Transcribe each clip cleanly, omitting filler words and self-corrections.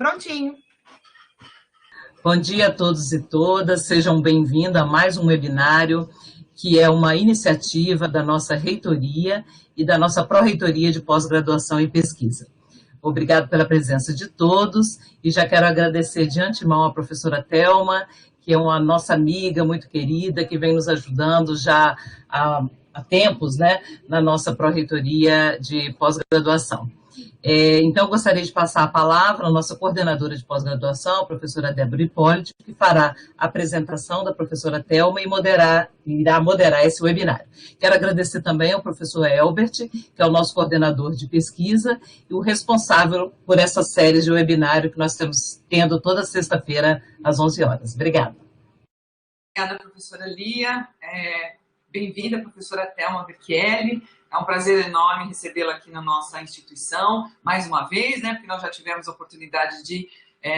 Prontinho. Bom dia a todos e todas, sejam bem-vindos a mais um webinário, que é uma iniciativa da nossa reitoria e da nossa pró-reitoria de pós-graduação e pesquisa. Obrigado pela presença de todos e já quero agradecer de antemão a professora Thelma, que é uma nossa amiga muito querida, que vem nos ajudando já há tempos, né, na nossa pró-reitoria de pós-graduação. Então, gostaria de passar a palavra à nossa coordenadora de pós-graduação, a professora Débora Hipólito, que fará a apresentação da professora Thelma e irá moderar esse webinário. Quero agradecer também ao professor Elbert, que é o nosso coordenador de pesquisa e o responsável por essa série de webinário que nós estamos tendo toda sexta-feira às 11 horas. Obrigada. Obrigada, professora Lia. Bem-vinda, professora Thelma Berchielli. É um prazer enorme recebê-la aqui na nossa instituição, mais uma vez, né, porque nós já tivemos a oportunidade de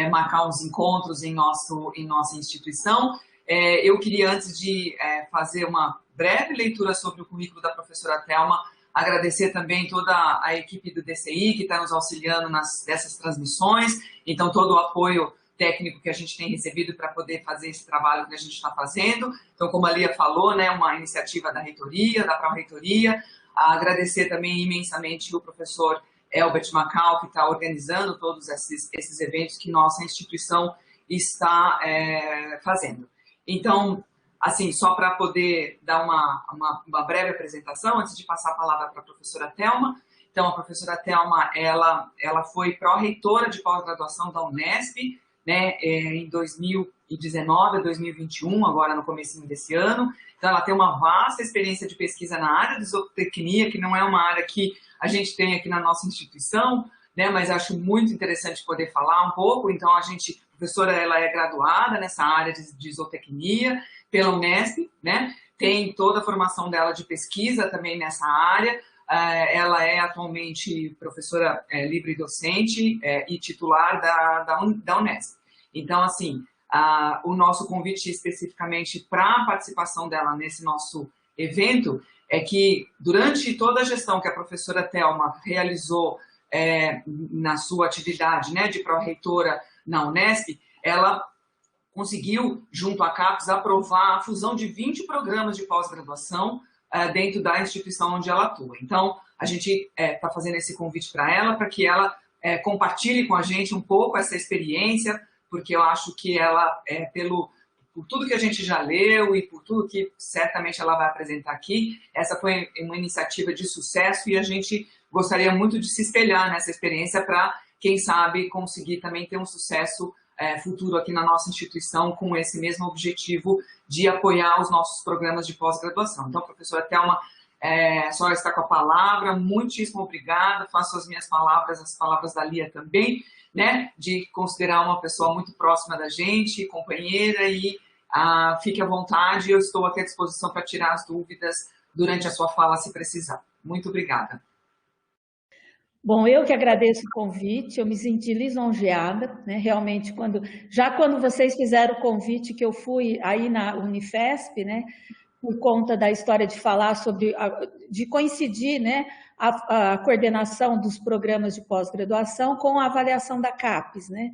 marcar uns encontros em nossa instituição. Eu queria, antes de fazer uma breve leitura sobre o currículo da professora Thelma, agradecer também toda a equipe do DCI que está nos auxiliando nessas transmissões, então todo o apoio técnico que a gente tem recebido para poder fazer esse trabalho que a gente está fazendo. Então, como a Lia falou, né, uma iniciativa da reitoria, da pró-reitoria. Agradecer também imensamente o professor Elbert Macau, que está organizando todos esses eventos que nossa instituição está fazendo. Então, assim, só para poder dar uma breve apresentação, antes de passar a palavra para a professora Thelma. Então, a professora Thelma, ela foi pró-reitora de pós-graduação da Unesp, né, em 2019 a 2021, agora no comecinho desse ano. Então, ela tem uma vasta experiência de pesquisa na área de zootecnia, que não é uma área que a gente tem aqui na nossa instituição, né, mas acho muito interessante poder falar um pouco. Então, a professora, ela é graduada nessa área de zootecnia pela Unesp, né, tem toda a formação dela de pesquisa também nessa área. Ela é atualmente professora livre docente e titular da Unesp. Então, assim, o nosso convite especificamente para a participação dela nesse nosso evento é que durante toda a gestão que a professora Thelma realizou na sua atividade, né, de pró-reitora na Unesp, ela conseguiu, junto à CAPES, aprovar a fusão de 20 programas de pós-graduação dentro da instituição onde ela atua. Então, a gente está fazendo esse convite para ela, para que ela compartilhe com a gente um pouco essa experiência, porque eu acho que ela, por tudo que a gente já leu e por tudo que certamente ela vai apresentar aqui, essa foi uma iniciativa de sucesso e a gente gostaria muito de se espelhar nessa experiência para, quem sabe, conseguir também ter um sucesso futuro aqui na nossa instituição com esse mesmo objetivo de apoiar os nossos programas de pós-graduação. Então, professora Thelma, a senhora está com a palavra, muitíssimo obrigada, faço as minhas palavras, as palavras da Lia também, né, de considerar uma pessoa muito próxima da gente, companheira, e fique à vontade, eu estou aqui à disposição para tirar as dúvidas durante a sua fala, se precisar. Muito obrigada. Bom, eu que agradeço o convite, eu me senti lisonjeada, né, realmente, quando vocês fizeram o convite que eu fui aí na Unifesp, né, por conta da história de falar de coincidir, né, a coordenação dos programas de pós-graduação com a avaliação da CAPES, né,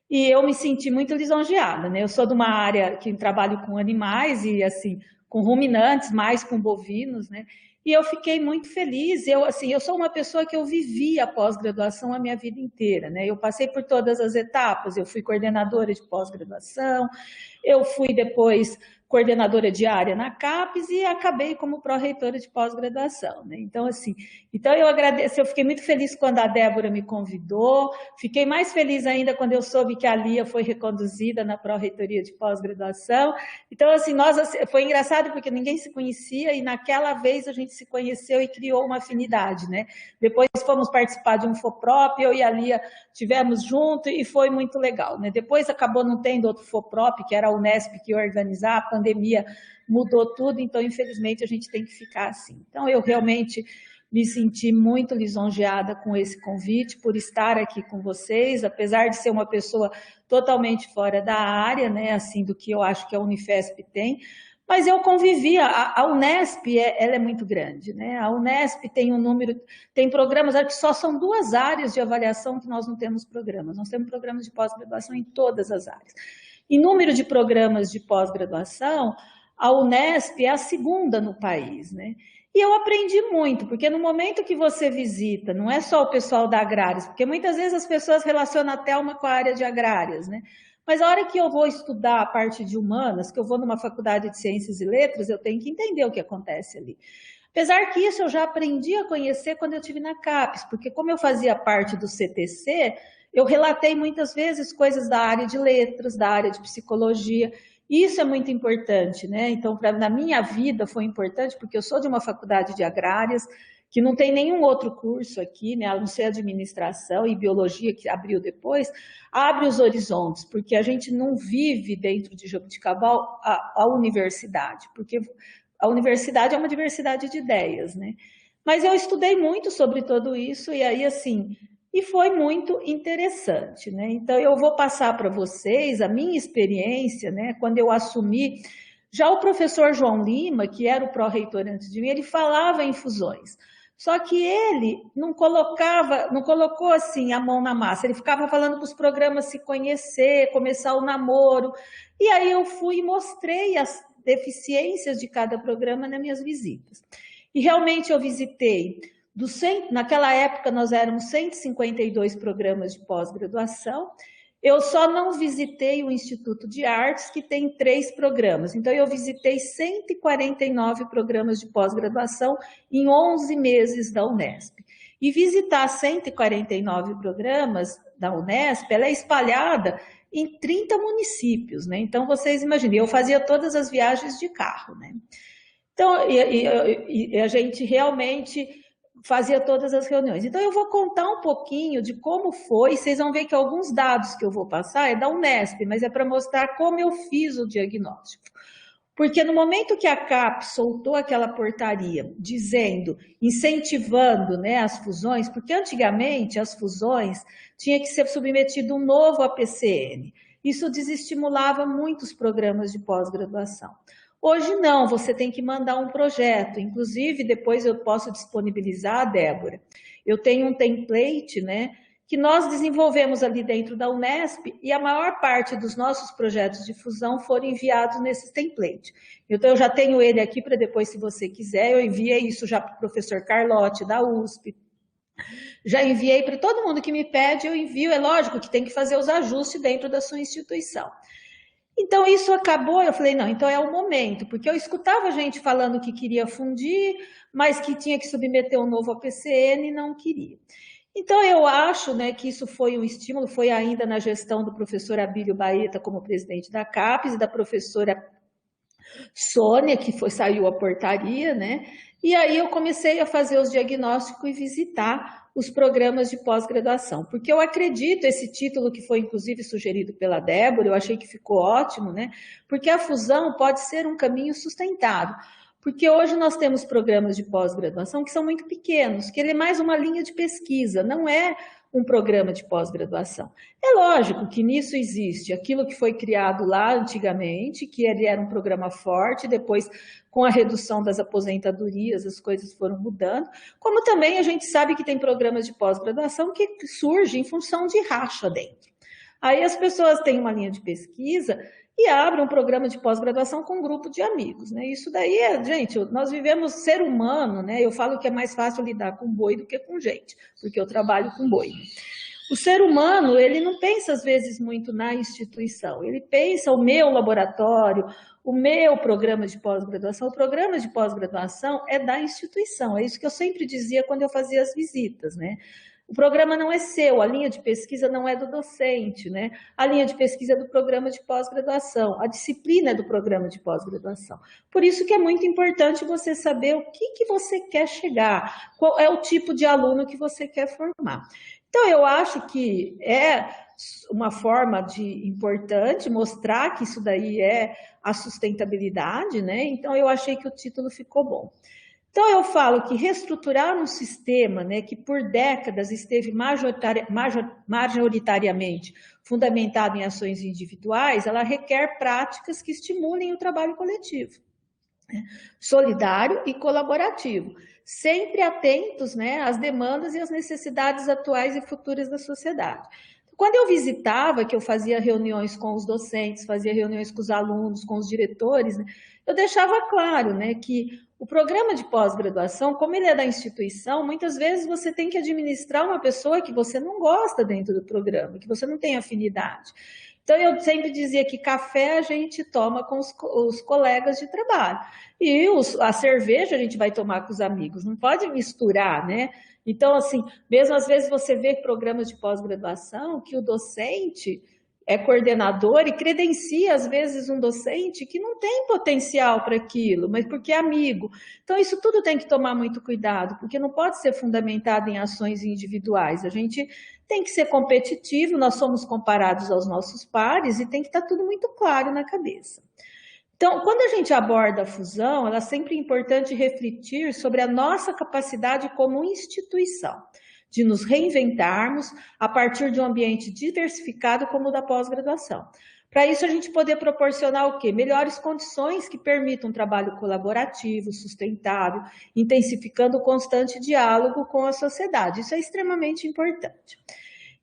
e eu me senti muito lisonjeada, né, eu sou de uma área que trabalho com animais e, assim, com ruminantes, mais com bovinos, né, e eu fiquei muito feliz. Eu sou uma pessoa que eu vivi a pós-graduação a minha vida inteira, né? Eu passei por todas as etapas, eu fui coordenadora de pós-graduação, eu fui depois coordenadora de área na CAPES e acabei como pró-reitora de pós-graduação, né? Então, assim, eu agradeço, eu fiquei muito feliz quando a Débora me convidou, fiquei mais feliz ainda quando eu soube que a Lia foi reconduzida na pró-reitoria de pós-graduação. Então, assim, foi engraçado porque ninguém se conhecia e naquela vez a gente se conheceu e criou uma afinidade, né? Depois fomos participar de um FOPROP, eu e a Lia tivemos junto e foi muito legal, né? Depois acabou não tendo outro FOPROP, que era a Unesp que ia organizar, a pandemia mudou tudo, então infelizmente a gente tem que ficar assim. Então eu realmente me senti muito lisonjeada com esse convite, por estar aqui com vocês, apesar de ser uma pessoa totalmente fora da área, né, assim, do que eu acho que a Unifesp tem, Mas eu convivia, a Unesp ela é muito grande, né? A Unesp tem um número, tem programas, acho que só são 2 áreas de avaliação que nós não temos programas. Nós temos programas de pós-graduação em todas as áreas. Em número de programas de pós-graduação, a Unesp é a 2ª no país, né? E eu aprendi muito, porque no momento que você visita, não é só o pessoal da agrárias, porque muitas vezes as pessoas relacionam a Thelma com a área de agrárias, né? Mas a hora que eu vou estudar a parte de humanas, que eu vou numa faculdade de ciências e letras, eu tenho que entender o que acontece ali. Apesar que isso eu já aprendi a conhecer quando eu estive na CAPES, porque como eu fazia parte do CTC, eu relatei muitas vezes coisas da área de letras, da área de psicologia. Isso é muito importante, né? Então, na minha vida foi importante, porque eu sou de uma faculdade de agrárias, que não tem nenhum outro curso aqui, né, a não ser administração e biologia, que abriu depois, abre os horizontes, porque a gente não vive dentro de Jaboticabal a universidade, porque a universidade é uma diversidade de ideias, né? Mas eu estudei muito sobre tudo isso, e aí, assim, e foi muito interessante, né? Então, eu vou passar para vocês a minha experiência, né, quando eu assumi. Já o professor João Lima, que era o pró-reitor antes de mim, ele falava em fusões. Só que ele não colocou assim a mão na massa, ele ficava falando para os programas se conhecer, começar o namoro. E aí eu fui e mostrei as deficiências de cada programa nas minhas visitas. E realmente eu visitei, naquela época nós éramos 152 programas de pós-graduação. Eu só não visitei o Instituto de Artes, que tem 3 programas. Então, eu visitei 149 programas de pós-graduação em 11 meses da Unesp. E visitar 149 programas da Unesp, ela é espalhada em 30 municípios, né? Então, vocês imaginem, eu fazia todas as viagens de carro, né? Então, e a gente realmente fazia todas as reuniões. Então, eu vou contar um pouquinho de como foi, vocês vão ver que alguns dados que eu vou passar é da Unesp, mas é para mostrar como eu fiz o diagnóstico. Porque no momento que a CAP soltou aquela portaria dizendo, incentivando, né, as fusões, porque antigamente as fusões tinha que ser submetido um novo APCN. Isso desestimulava muitos programas de pós-graduação. Hoje não, você tem que mandar um projeto, inclusive depois eu posso disponibilizar, Débora. Eu tenho um template, né, que nós desenvolvemos ali dentro da Unesp e a maior parte dos nossos projetos de fusão foram enviados nesse template. Então eu já tenho ele aqui para depois, se você quiser, eu enviei isso já para o professor Carlotti da USP. Já enviei para todo mundo que me pede, eu envio, é lógico que tem que fazer os ajustes dentro da sua instituição. Então, isso acabou, eu falei, não, então é o momento, porque eu escutava gente falando que queria fundir, mas que tinha que submeter um novo APCN e não queria. Então, eu acho, né, que isso foi um estímulo, foi ainda na gestão do professor Abílio Baeta como presidente da CAPES e da professora Sônia, que saiu a portaria, né? E aí eu comecei a fazer os diagnósticos e visitar os programas de pós-graduação, porque eu acredito, esse título que foi inclusive sugerido pela Débora, eu achei que ficou ótimo, né? Porque a fusão pode ser um caminho sustentável, porque hoje nós temos programas de pós-graduação que são muito pequenos, que ele é mais uma linha de pesquisa, não é um programa de pós-graduação. É lógico que nisso existe aquilo que foi criado lá antigamente, que ele era um programa forte, depois com a redução das aposentadorias as coisas foram mudando, como também a gente sabe que tem programas de pós-graduação que surgem em função de racha dentro. Aí as pessoas têm uma linha de pesquisa e abrem um programa de pós-graduação com um grupo de amigos, né? Isso daí gente, nós vivemos ser humano, né? Eu falo que é mais fácil lidar com boi do que com gente, porque eu trabalho com boi. O ser humano, ele não pensa às vezes muito na instituição, ele pensa o meu laboratório, o meu programa de pós-graduação. O programa de pós-graduação é da instituição, é isso que eu sempre dizia quando eu fazia as visitas, né? O programa não é seu, a linha de pesquisa não é do docente, né? A linha de pesquisa é do programa de pós-graduação, a disciplina é do programa de pós-graduação. Por isso que é muito importante você saber o que você quer chegar, qual é o tipo de aluno que você quer formar. Então, eu acho que é uma forma importante mostrar que isso daí é a sustentabilidade, né? Então, eu achei que o título ficou bom. Então, eu falo que reestruturar um sistema, né, que por décadas esteve majoritariamente fundamentado em ações individuais, ela requer práticas que estimulem o trabalho coletivo. solidário e colaborativo, sempre atentos, né, às demandas e às necessidades atuais e futuras da sociedade. Quando eu visitava, que eu fazia reuniões com os docentes, fazia reuniões com os alunos, com os diretores, né, eu deixava claro, né, que o programa de pós-graduação, como ele é da instituição, muitas vezes você tem que administrar uma pessoa que você não gosta dentro do programa, que você não tem afinidade. Então, eu sempre dizia que café a gente toma com os colegas de trabalho. E a cerveja a gente vai tomar com os amigos. Não pode misturar, né? Então, assim, mesmo às vezes você vê programas de pós-graduação que o docente é coordenador e credencia, às vezes, um docente que não tem potencial para aquilo, mas porque é amigo. Então, isso tudo tem que tomar muito cuidado, porque não pode ser fundamentado em ações individuais. A gente tem que ser competitivo, nós somos comparados aos nossos pares e tem que estar tudo muito claro na cabeça. Então, quando a gente aborda a fusão, é sempre importante refletir sobre a nossa capacidade como instituição, de nos reinventarmos a partir de um ambiente diversificado como o da pós-graduação. Para isso, a gente poder proporcionar o quê? Melhores condições que permitam um trabalho colaborativo, sustentável, intensificando o constante diálogo com a sociedade. Isso é extremamente importante.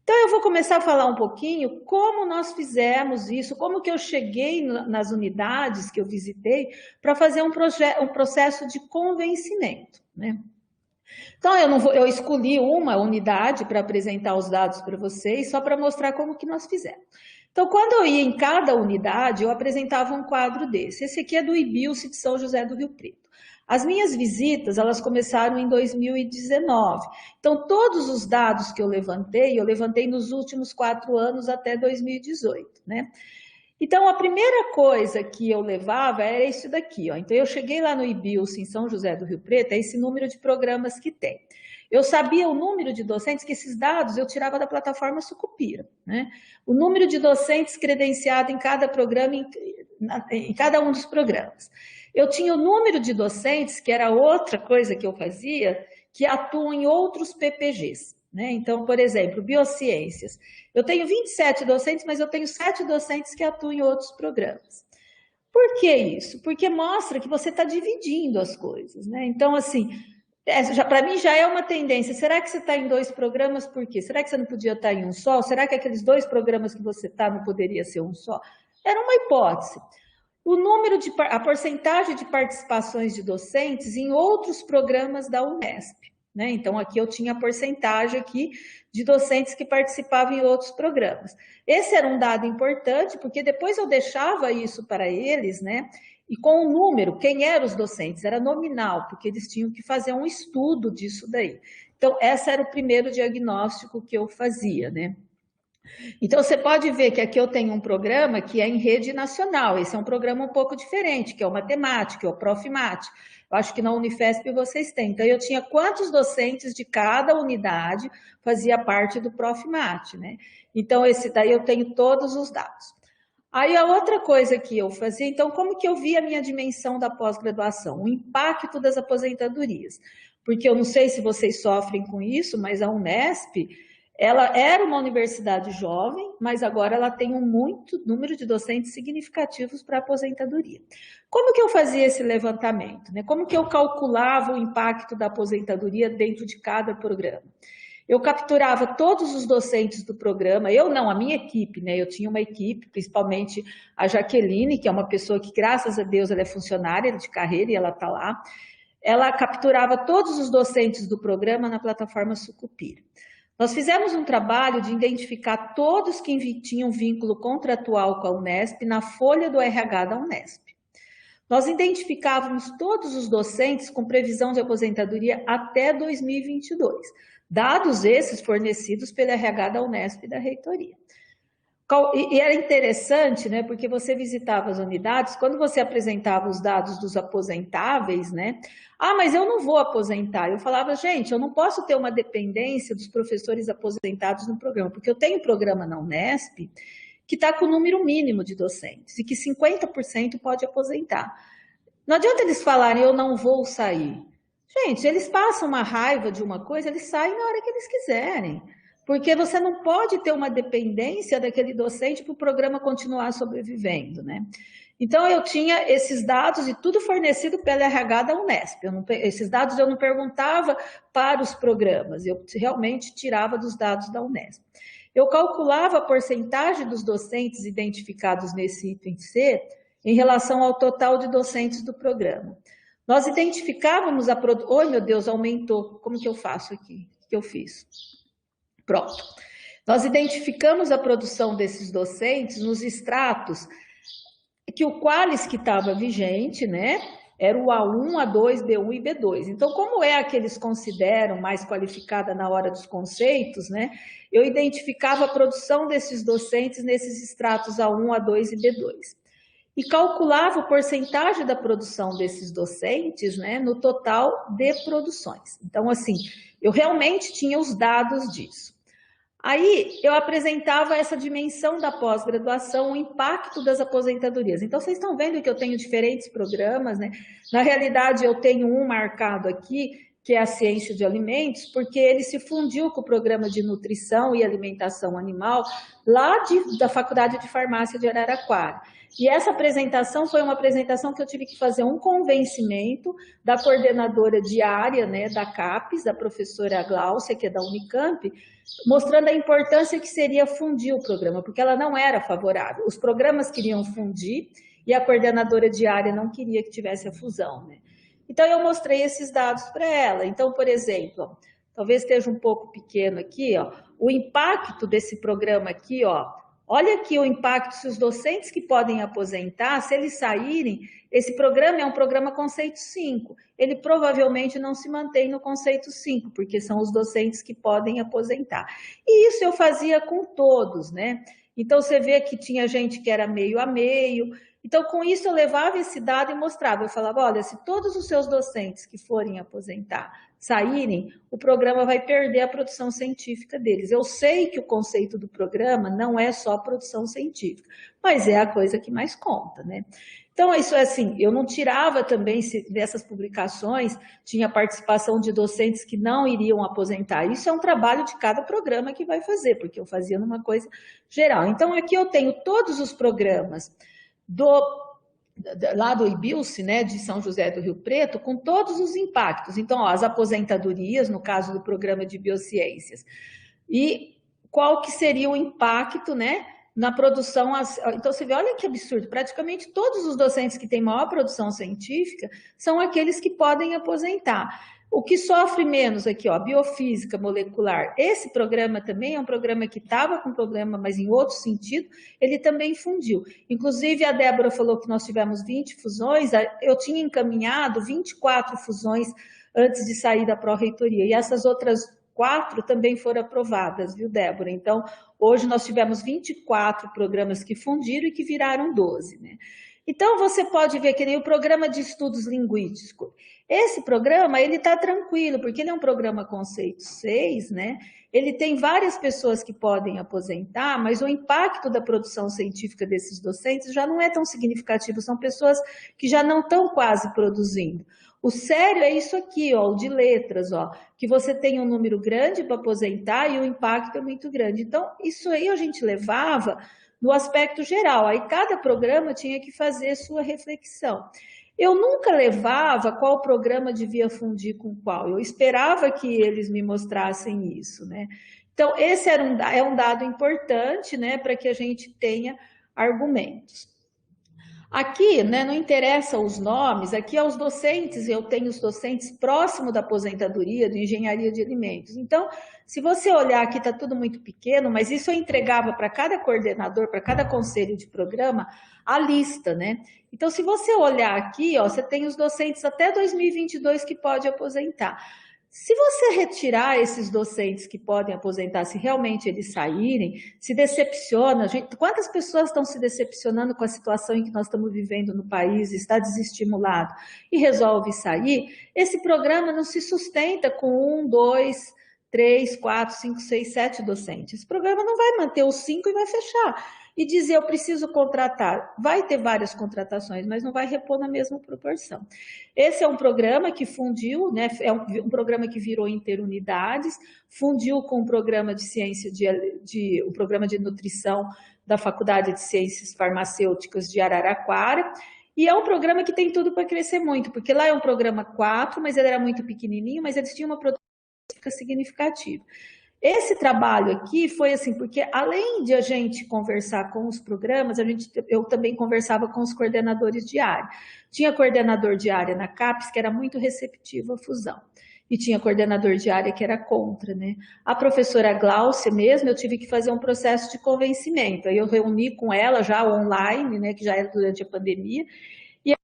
Então, eu vou começar a falar um pouquinho como nós fizemos isso, como que eu cheguei nas unidades que eu visitei para fazer um processo de convencimento, né? Então, eu escolhi uma unidade para apresentar os dados para vocês, só para mostrar como que nós fizemos. Então, quando eu ia em cada unidade, eu apresentava um quadro desse. Esse aqui é do IBILSE de São José do Rio Preto. As minhas visitas, elas começaram em 2019. Então, todos os dados que eu levantei nos últimos 4 anos até 2018, né? Então, a primeira coisa que eu levava era isso daqui, ó. Então, eu cheguei lá no IBILSE, em São José do Rio Preto, é esse número de programas que tem. Eu sabia o número de docentes, que esses dados eu tirava da plataforma Sucupira, né? O número de docentes credenciado em cada programa, em cada um dos programas. Eu tinha o número de docentes, que era outra coisa que eu fazia, que atuam em outros PPGs, né? Então, por exemplo, biociências. Eu tenho 27 docentes, mas eu tenho 7 docentes que atuam em outros programas. Por que isso? Porque mostra que você está dividindo as coisas, né? Então, assim, para mim já é uma tendência. Será que você está em 2 programas? Por quê? Será que você não podia estar em um só? Será que aqueles 2 programas que você está não poderia ser um só? Era uma hipótese. A porcentagem de participações de docentes em outros programas da Unesp, né? Então, aqui eu tinha a porcentagem aqui de docentes que participavam em outros programas. Esse era um dado importante, porque depois eu deixava isso para eles, né? E com o número, quem eram os docentes? Era nominal, porque eles tinham que fazer um estudo disso daí. Então, esse era o primeiro diagnóstico que eu fazia, né? Então, você pode ver que aqui eu tenho um programa que é em rede nacional. Esse é um programa um pouco diferente, que é o Matemática, é o Profimate. Eu acho que na Unifesp vocês têm. Então, eu tinha quantos docentes de cada unidade fazia parte do Profimate, né? Então, esse daí eu tenho todos os dados. Aí, a outra coisa que eu fazia, então, como que eu via a minha dimensão da pós-graduação? O impacto das aposentadorias. Porque eu não sei se vocês sofrem com isso, mas a Unesp, ela era uma universidade jovem, mas agora ela tem um muito número de docentes significativos para aposentadoria. Como que eu fazia esse levantamento, né? Como que eu calculava o impacto da aposentadoria dentro de cada programa? Eu capturava todos os docentes do programa, a minha equipe, né? Eu tinha uma equipe, principalmente a Jaqueline, que é uma pessoa que, graças a Deus, ela é funcionária de carreira e ela está lá. Ela capturava todos os docentes do programa na plataforma Sucupira. Nós fizemos um trabalho de identificar todos que tinham vínculo contratual com a Unesp na folha do RH da Unesp. Nós identificávamos todos os docentes com previsão de aposentadoria até 2022, dados esses fornecidos pelo RH da Unesp e da reitoria. E era interessante, né, porque você visitava as unidades, quando você apresentava os dados dos aposentáveis, né, mas eu não vou aposentar. Eu falava, gente, eu não posso ter uma dependência dos professores aposentados no programa, porque eu tenho programa na Unesp que está com o número mínimo de docentes e que 50% pode aposentar. Não adianta eles falarem, eu não vou sair. Gente, eles passam uma raiva de uma coisa, eles saem na hora que eles quiserem. porque você não pode ter uma dependência daquele docente para o programa continuar sobrevivendo, né? Então, eu tinha esses dados e tudo fornecido pela RH da Unesp. Esses dados eu não perguntava para os programas, eu realmente tirava dos dados da Unesp. Eu calculava a porcentagem dos docentes identificados nesse item C em relação ao total de docentes do programa. Nós identificávamos a produção... Oi, meu Deus, aumentou. Como que eu faço aqui? O que eu fiz? Pronto. Nós identificamos a produção desses docentes nos extratos que o Qualis que estava vigente, né, era o A1, A2, B1 e B2. Então, como é a que eles consideram mais qualificada na hora dos conceitos, né, eu identificava a produção desses docentes nesses extratos A1, A2 e B2. E calculava a porcentagem da produção desses docentes, né, no total de produções. Então, assim, eu realmente tinha os dados disso. Aí eu apresentava essa dimensão da pós-graduação, o impacto das aposentadorias. Então, vocês estão vendo que eu tenho diferentes programas, né? Na realidade, eu tenho um marcado aqui, que é a ciência de alimentos, porque ele se fundiu com o programa de nutrição e alimentação animal lá da Faculdade de Farmácia de Araraquara. E essa apresentação foi uma apresentação que eu tive que fazer um convencimento da coordenadora diária, né, da CAPES, da professora Gláucia, que é da Unicamp, mostrando a importância que seria fundir o programa, porque ela não era favorável. Os programas queriam fundir e a coordenadora diária não queria que tivesse a fusão, né? Então, eu mostrei esses dados para ela. Então, por exemplo, ó, talvez esteja um pouco pequeno aqui, ó, o impacto desse programa aqui, ó, olha aqui o impacto se os docentes que podem aposentar, se eles saírem, esse programa é um programa conceito 5, ele provavelmente não se mantém no conceito 5, porque são os docentes que podem aposentar. E isso eu fazia com todos, né? Então, você vê que tinha gente que era meio a meio. Então, com isso, eu levava esse dado e mostrava. Eu falava, olha, se todos os seus docentes que forem aposentar saírem, o programa vai perder a produção científica deles. Eu sei que o conceito do programa não é só produção científica, mas é a coisa que mais conta, né? Então, isso é assim, eu não tirava também dessas publicações, tinha participação de docentes que não iriam aposentar. Isso é um trabalho de cada programa que vai fazer, porque eu fazia numa coisa geral. Então, aqui eu tenho todos os programas lá do IBILCE, né, de São José do Rio Preto, com todos os impactos. Então, ó, as aposentadorias, no caso do programa de biociências, e qual que seria o impacto, né, na produção. Então, você vê, olha que absurdo, praticamente todos os docentes que têm maior produção científica são aqueles que podem aposentar. O que sofre menos aqui, ó, biofísica molecular, esse programa também é um programa que estava com problema, mas em outro sentido, ele também fundiu. Inclusive, a Débora falou que nós tivemos 20 fusões, eu tinha encaminhado 24 fusões antes de sair da pró-reitoria, e essas outras 4 também foram aprovadas, viu, Débora? Então, hoje nós tivemos 24 programas que fundiram e que viraram 12, né? Então, você pode ver que nem o programa de estudos linguísticos. Esse programa, ele está tranquilo, porque ele é um programa conceito 6, né? Ele tem várias pessoas que podem aposentar, mas o impacto da produção científica desses docentes já não é tão significativo, são pessoas que já não estão quase produzindo. O sério é isso aqui, ó, o de letras, ó, que você tem um número grande para aposentar e o impacto é muito grande. Então, isso aí a gente levava no aspecto geral, aí cada programa tinha que fazer sua reflexão. Eu nunca levava qual programa devia fundir com qual, eu esperava que eles me mostrassem isso, né? Então, esse é um dado importante, né, para que a gente tenha argumentos. Aqui, né, não interessa os nomes, aqui é os docentes, eu tenho os docentes próximo da aposentadoria, de engenharia de alimentos. Então, se você olhar aqui, está tudo muito pequeno, mas isso eu entregava para cada coordenador, para cada conselho de programa, a lista, né? Então, se você olhar aqui, ó, você tem os docentes até 2022 que pode aposentar. Se você retirar esses docentes que podem aposentar, se realmente eles saírem, se decepciona, gente, quantas pessoas estão se decepcionando com a situação em que nós estamos vivendo no país, está desestimulado e resolve sair, esse programa não se sustenta com 1, 2, 3, 4, 5, 6, 7 docentes. Esse programa não vai manter os 5 e vai fechar. E dizer, eu preciso contratar. Vai ter várias contratações, mas não vai repor na mesma proporção. Esse é um programa que fundiu, né? É um programa que virou interunidades, fundiu com o programa de ciência, o programa de nutrição da Faculdade de Ciências Farmacêuticas de Araraquara, e é um programa que tem tudo para crescer muito, porque lá é um programa 4, mas ele era muito pequenininho, mas eles tinham uma produção significativa. Esse trabalho aqui foi assim, porque além de a gente conversar com os programas, eu também conversava com os coordenadores de área. Tinha coordenador de área na CAPES que era muito receptivo à fusão. E tinha coordenador de área que era contra, né? A professora Gláucia mesmo, eu tive que fazer um processo de convencimento. Aí eu reuni com ela já online, né, que já era durante a pandemia, e a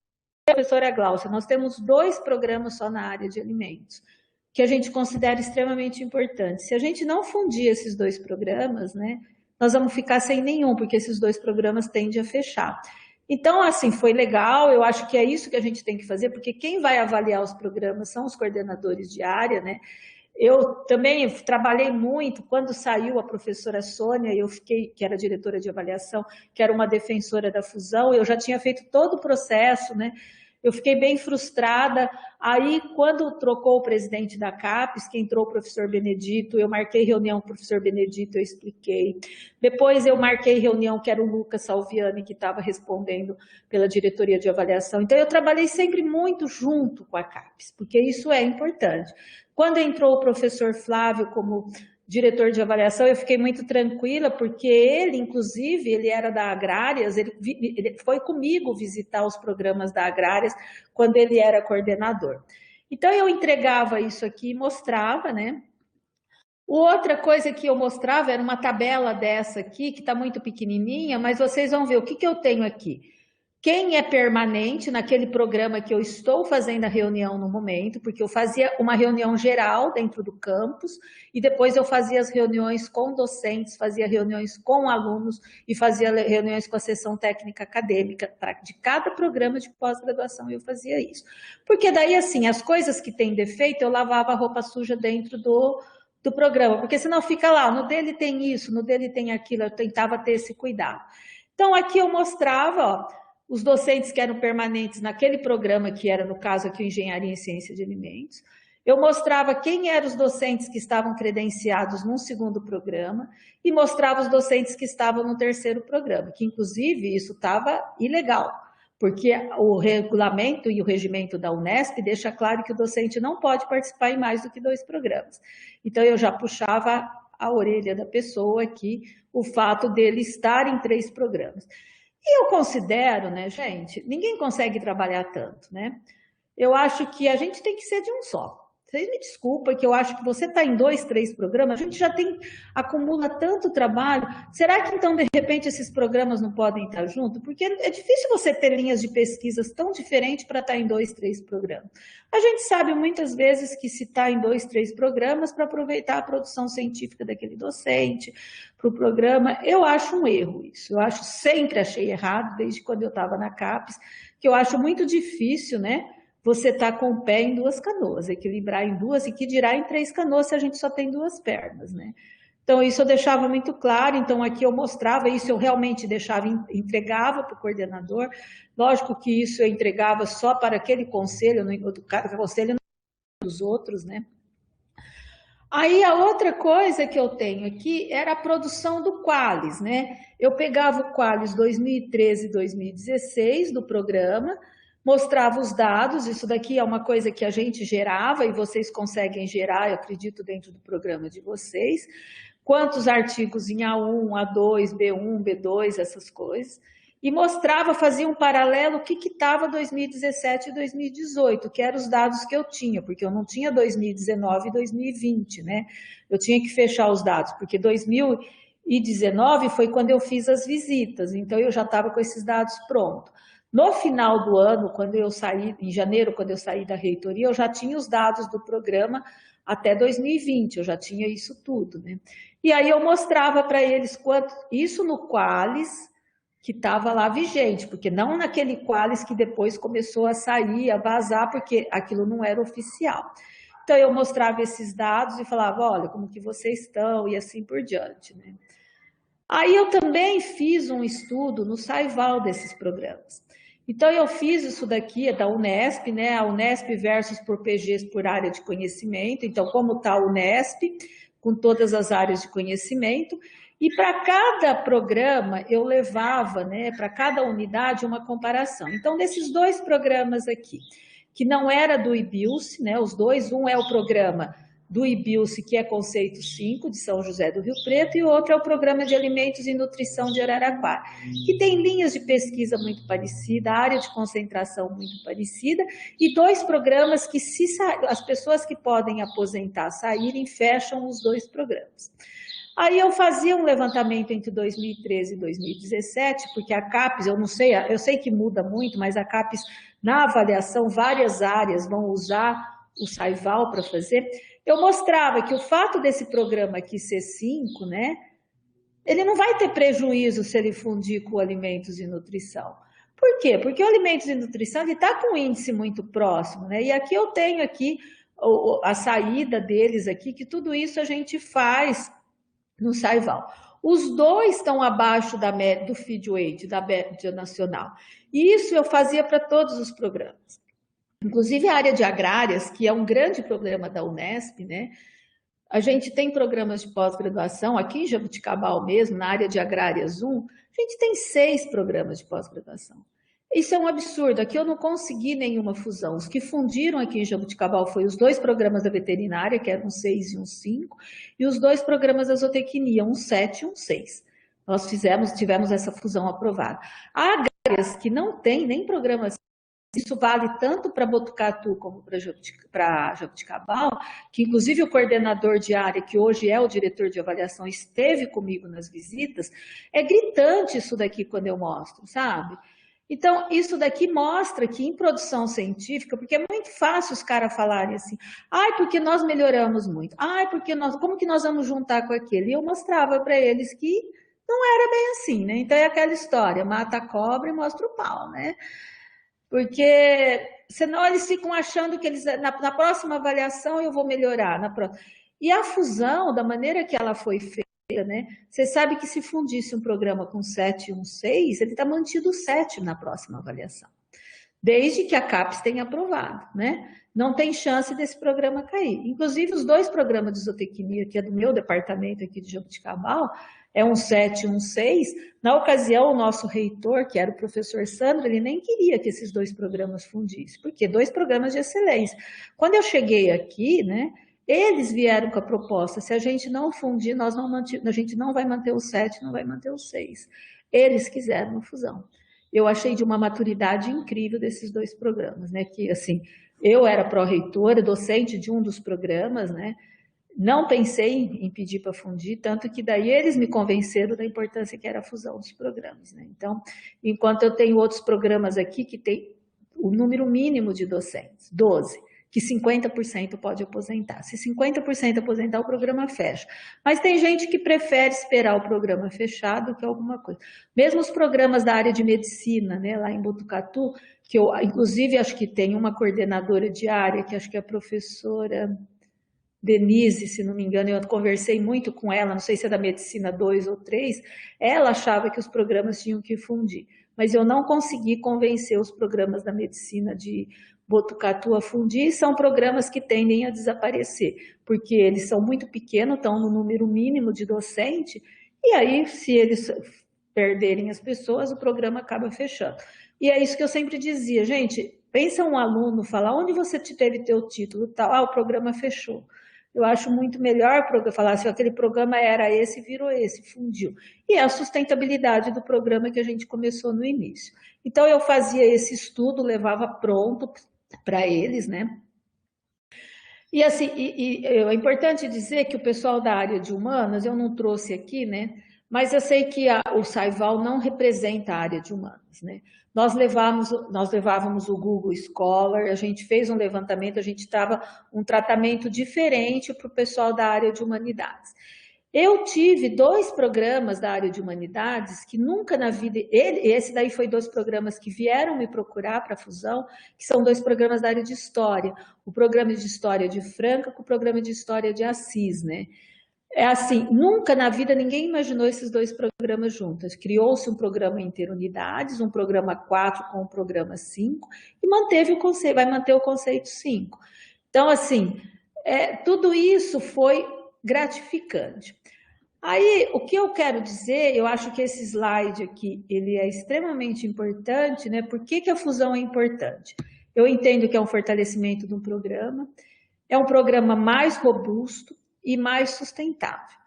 professora Gláucia, nós temos 2 programas só na área de alimentos, que a gente considera extremamente importante. Se a gente não fundir esses 2 programas, né, nós vamos ficar sem nenhum, porque esses 2 programas tendem a fechar. Então, assim, foi legal, eu acho que é isso que a gente tem que fazer, porque quem vai avaliar os programas são os coordenadores de área, né? Eu também trabalhei muito, quando saiu a professora Sônia, eu fiquei, que era diretora de avaliação, que era uma defensora da fusão, eu já tinha feito todo o processo, né? Eu fiquei bem frustrada. Aí, quando trocou o presidente da CAPES, que entrou o professor Benedito, eu marquei reunião com o professor Benedito, eu expliquei. Depois eu marquei reunião, que era o Lucas Salviani, que estava respondendo pela diretoria de avaliação. Então, eu trabalhei sempre muito junto com a CAPES, porque isso é importante. Quando entrou o professor Flávio como diretor de avaliação, eu fiquei muito tranquila, porque ele, inclusive, ele era da Agrárias, ele foi comigo visitar os programas da Agrárias quando ele era coordenador. Então, eu entregava isso aqui e mostrava, né? Outra coisa que eu mostrava era uma tabela dessa aqui, que está muito pequenininha, mas vocês vão ver o que eu tenho aqui. Quem é permanente naquele programa que eu estou fazendo a reunião no momento, porque eu fazia uma reunião geral dentro do campus e depois eu fazia as reuniões com docentes, fazia reuniões com alunos e fazia reuniões com a seção técnica acadêmica. De cada programa de pós-graduação eu fazia isso. Porque daí, assim, as coisas que têm defeito, eu lavava a roupa suja dentro do programa, porque senão fica lá, no dele tem isso, no dele tem aquilo, eu tentava ter esse cuidado. Então, aqui eu mostrava, ó, os docentes que eram permanentes naquele programa, que era, no caso aqui, o Engenharia em Ciência de Alimentos. Eu mostrava quem eram os docentes que estavam credenciados num segundo programa e mostrava os docentes que estavam no terceiro programa, que, inclusive, isso estava ilegal, porque o regulamento e o regimento da Unesp deixa claro que o docente não pode participar em mais do que 2 programas. Então, eu já puxava a orelha da pessoa aqui o fato dele estar em 3 programas. E eu considero, né, gente, ninguém consegue trabalhar tanto, né? Eu acho que a gente tem que ser de um só. Vocês me desculpem que eu acho que você está em 2, 3 programas, a gente já acumula tanto trabalho. Será que então, de repente, esses programas não podem estar juntos? Porque é difícil você ter linhas de pesquisas tão diferentes para estar em 2, 3 programas. A gente sabe muitas vezes que se está em 2, 3 programas para aproveitar a produção científica daquele docente, para o programa, eu acho um erro isso. Eu sempre achei errado, desde quando eu estava na CAPES, que eu acho muito difícil, né? Você está com o pé em 2 canoas, equilibrar em 2 e que dirá em 3 canoas se a gente só tem 2 pernas, né? Então, isso eu deixava muito claro, então aqui eu mostrava, isso eu realmente deixava, entregava para o coordenador, lógico que isso eu entregava só para aquele conselho, o conselho não dos outros, né? Aí a outra coisa que eu tenho aqui era a produção do Qualis, né? Eu pegava o Qualis 2013 e 2016 do programa, mostrava os dados, isso daqui é uma coisa que a gente gerava e vocês conseguem gerar, eu acredito, dentro do programa de vocês. Quantos artigos em A1, A2, B1, B2, essas coisas. E mostrava, fazia um paralelo, o que estava 2017 e 2018, que eram os dados que eu tinha, porque eu não tinha 2019 e 2020, né? Eu tinha que fechar os dados, porque 2019 foi quando eu fiz as visitas, então eu já estava com esses dados prontos. No final do ano, quando eu saí, em janeiro, quando eu saí da reitoria, eu já tinha os dados do programa até 2020, eu já tinha isso tudo, né? E aí eu mostrava para eles quanto, isso no Qualis, que estava lá vigente, porque não naquele Qualis que depois começou a sair, a vazar, porque aquilo não era oficial. Então, eu mostrava esses dados e falava, olha, como que vocês estão, e assim por diante, né? Aí eu também fiz um estudo no Saival desses programas. Então, eu fiz isso daqui, é da Unesp, né? A Unesp versus por PGs por área de conhecimento. Então, como está a Unesp, com todas as áreas de conhecimento. E para cada programa, eu levava, né, para cada unidade, uma comparação. Então, desses dois programas aqui, que não era do IBILSE, né, os dois, um é o programa do IBILSE, que é Conceito 5, de São José do Rio Preto, e o outro é o Programa de Alimentos e Nutrição de Araraquara, que tem linhas de pesquisa muito parecidas, área de concentração muito parecida, e dois programas que, se as pessoas que podem aposentar saírem, fecham os dois programas. Aí eu fazia um levantamento entre 2013 e 2017, porque a CAPES, eu não sei, eu sei que muda muito, mas a CAPES, na avaliação, várias áreas vão usar o Saival para fazer. Eu mostrava que o fato desse programa aqui ser 5, né, ele não vai ter prejuízo se ele fundir com alimentos e nutrição. Por quê? Porque o alimentos e nutrição está com um índice muito próximo, né? E aqui eu tenho aqui a saída deles aqui, que tudo isso a gente faz no Saival. Os dois estão abaixo da média do feed weight, da média nacional. E isso eu fazia para todos os programas. Inclusive a área de agrárias, que é um grande problema da Unesp, né? A gente tem programas de pós-graduação, aqui em Jabuticabal mesmo, na área de agrárias 1, a gente tem 6 programas de pós-graduação. Isso é um absurdo, aqui eu não consegui nenhuma fusão. Os que fundiram aqui em Jabuticabal foi os 2 programas da veterinária, que eram um 6 e um 5, e os 2 programas da zootecnia, um 7 e um 6. Nós tivemos essa fusão aprovada. Há agrárias que não tem nem programas. Isso vale tanto para Botucatu como para Jabuticabal, que inclusive o coordenador de área, que hoje é o diretor de avaliação, esteve comigo nas visitas. É gritante isso daqui quando eu mostro, sabe? Então, isso daqui mostra que em produção científica, porque é muito fácil os caras falarem assim, ai, porque nós melhoramos muito, ai, porque como que nós vamos juntar com aquele? E eu mostrava para eles que não era bem assim, né? Então é aquela história, mata a cobra e mostra o pau, né? Porque senão eles ficam achando que eles, na próxima avaliação eu vou melhorar. E a fusão, da maneira que ela foi feita, né? Você sabe que se fundisse um programa com 7 e um 6, ele está mantido 7 na próxima avaliação. Desde que a CAPES tenha aprovado, né? Não tem chance desse programa cair. Inclusive, os 2 programas de zootecnia, que é do meu departamento aqui de Jabuticabal, é um 7 e um 6. Na ocasião, o nosso reitor, que era o professor Sandro, ele nem queria que esses 2 programas fundissem, porque 2 programas de excelência. Quando eu cheguei aqui, né, eles vieram com a proposta, se a gente não fundir, a gente não vai manter o 7, não vai manter o 6. Eles quiseram a fusão. Eu achei de uma maturidade incrível desses 2 programas, né, que assim, eu era pró-reitora, docente de um dos programas, né, não pensei em pedir para fundir, tanto que daí eles me convenceram da importância que era a fusão dos programas, né? Então, enquanto eu tenho outros programas aqui que tem o número mínimo de docentes, 12, que 50% pode aposentar. Se 50% aposentar, o programa fecha. Mas tem gente que prefere esperar o programa fechado que alguma coisa. Mesmo os programas da área de medicina, né, lá em Botucatu, que eu, inclusive, acho que tem uma coordenadora de área, que acho que é a professora Denise, se não me engano, eu conversei muito com ela, não sei se é da medicina 2 ou 3, ela achava que os programas tinham que fundir, mas eu não consegui convencer os programas da medicina de Botucatu a fundir, são programas que tendem a desaparecer, porque eles são muito pequenos, estão no número mínimo de docente, e aí, se eles perderem as pessoas, o programa acaba fechando. E é isso que eu sempre dizia, gente, pensa um aluno, fala, onde você teve teu título, tal, o programa fechou. Eu acho muito melhor falar assim, aquele programa era esse, virou esse, fundiu. E é a sustentabilidade do programa que a gente começou no início. Então, eu fazia esse estudo, levava pronto para eles, né? E assim, é importante dizer que o pessoal da área de humanas, eu não trouxe aqui, né? Mas eu sei que o Saival não representa a área de humanas, né? Nós levávamos o Google Scholar, a gente fez um levantamento, a gente estava um tratamento diferente para o pessoal da área de humanidades. Eu tive 2 programas da área de humanidades que nunca na vida... Esse daí foi 2 programas que vieram me procurar para a fusão, que são 2 programas da área de história. O programa de história de Franca com o programa de história de Assis, né? É assim, nunca na vida ninguém imaginou esses 2 programas juntos. Criou-se um programa interunidades, um programa 4 com o programa 5, e manteve o conceito, vai manter o conceito 5. Então, assim, tudo isso foi gratificante. Aí, o que eu quero dizer, eu acho que esse slide aqui, ele é extremamente importante, né? Por que a fusão é importante? Eu entendo que é um fortalecimento de um programa, é um programa mais robusto e mais sustentável.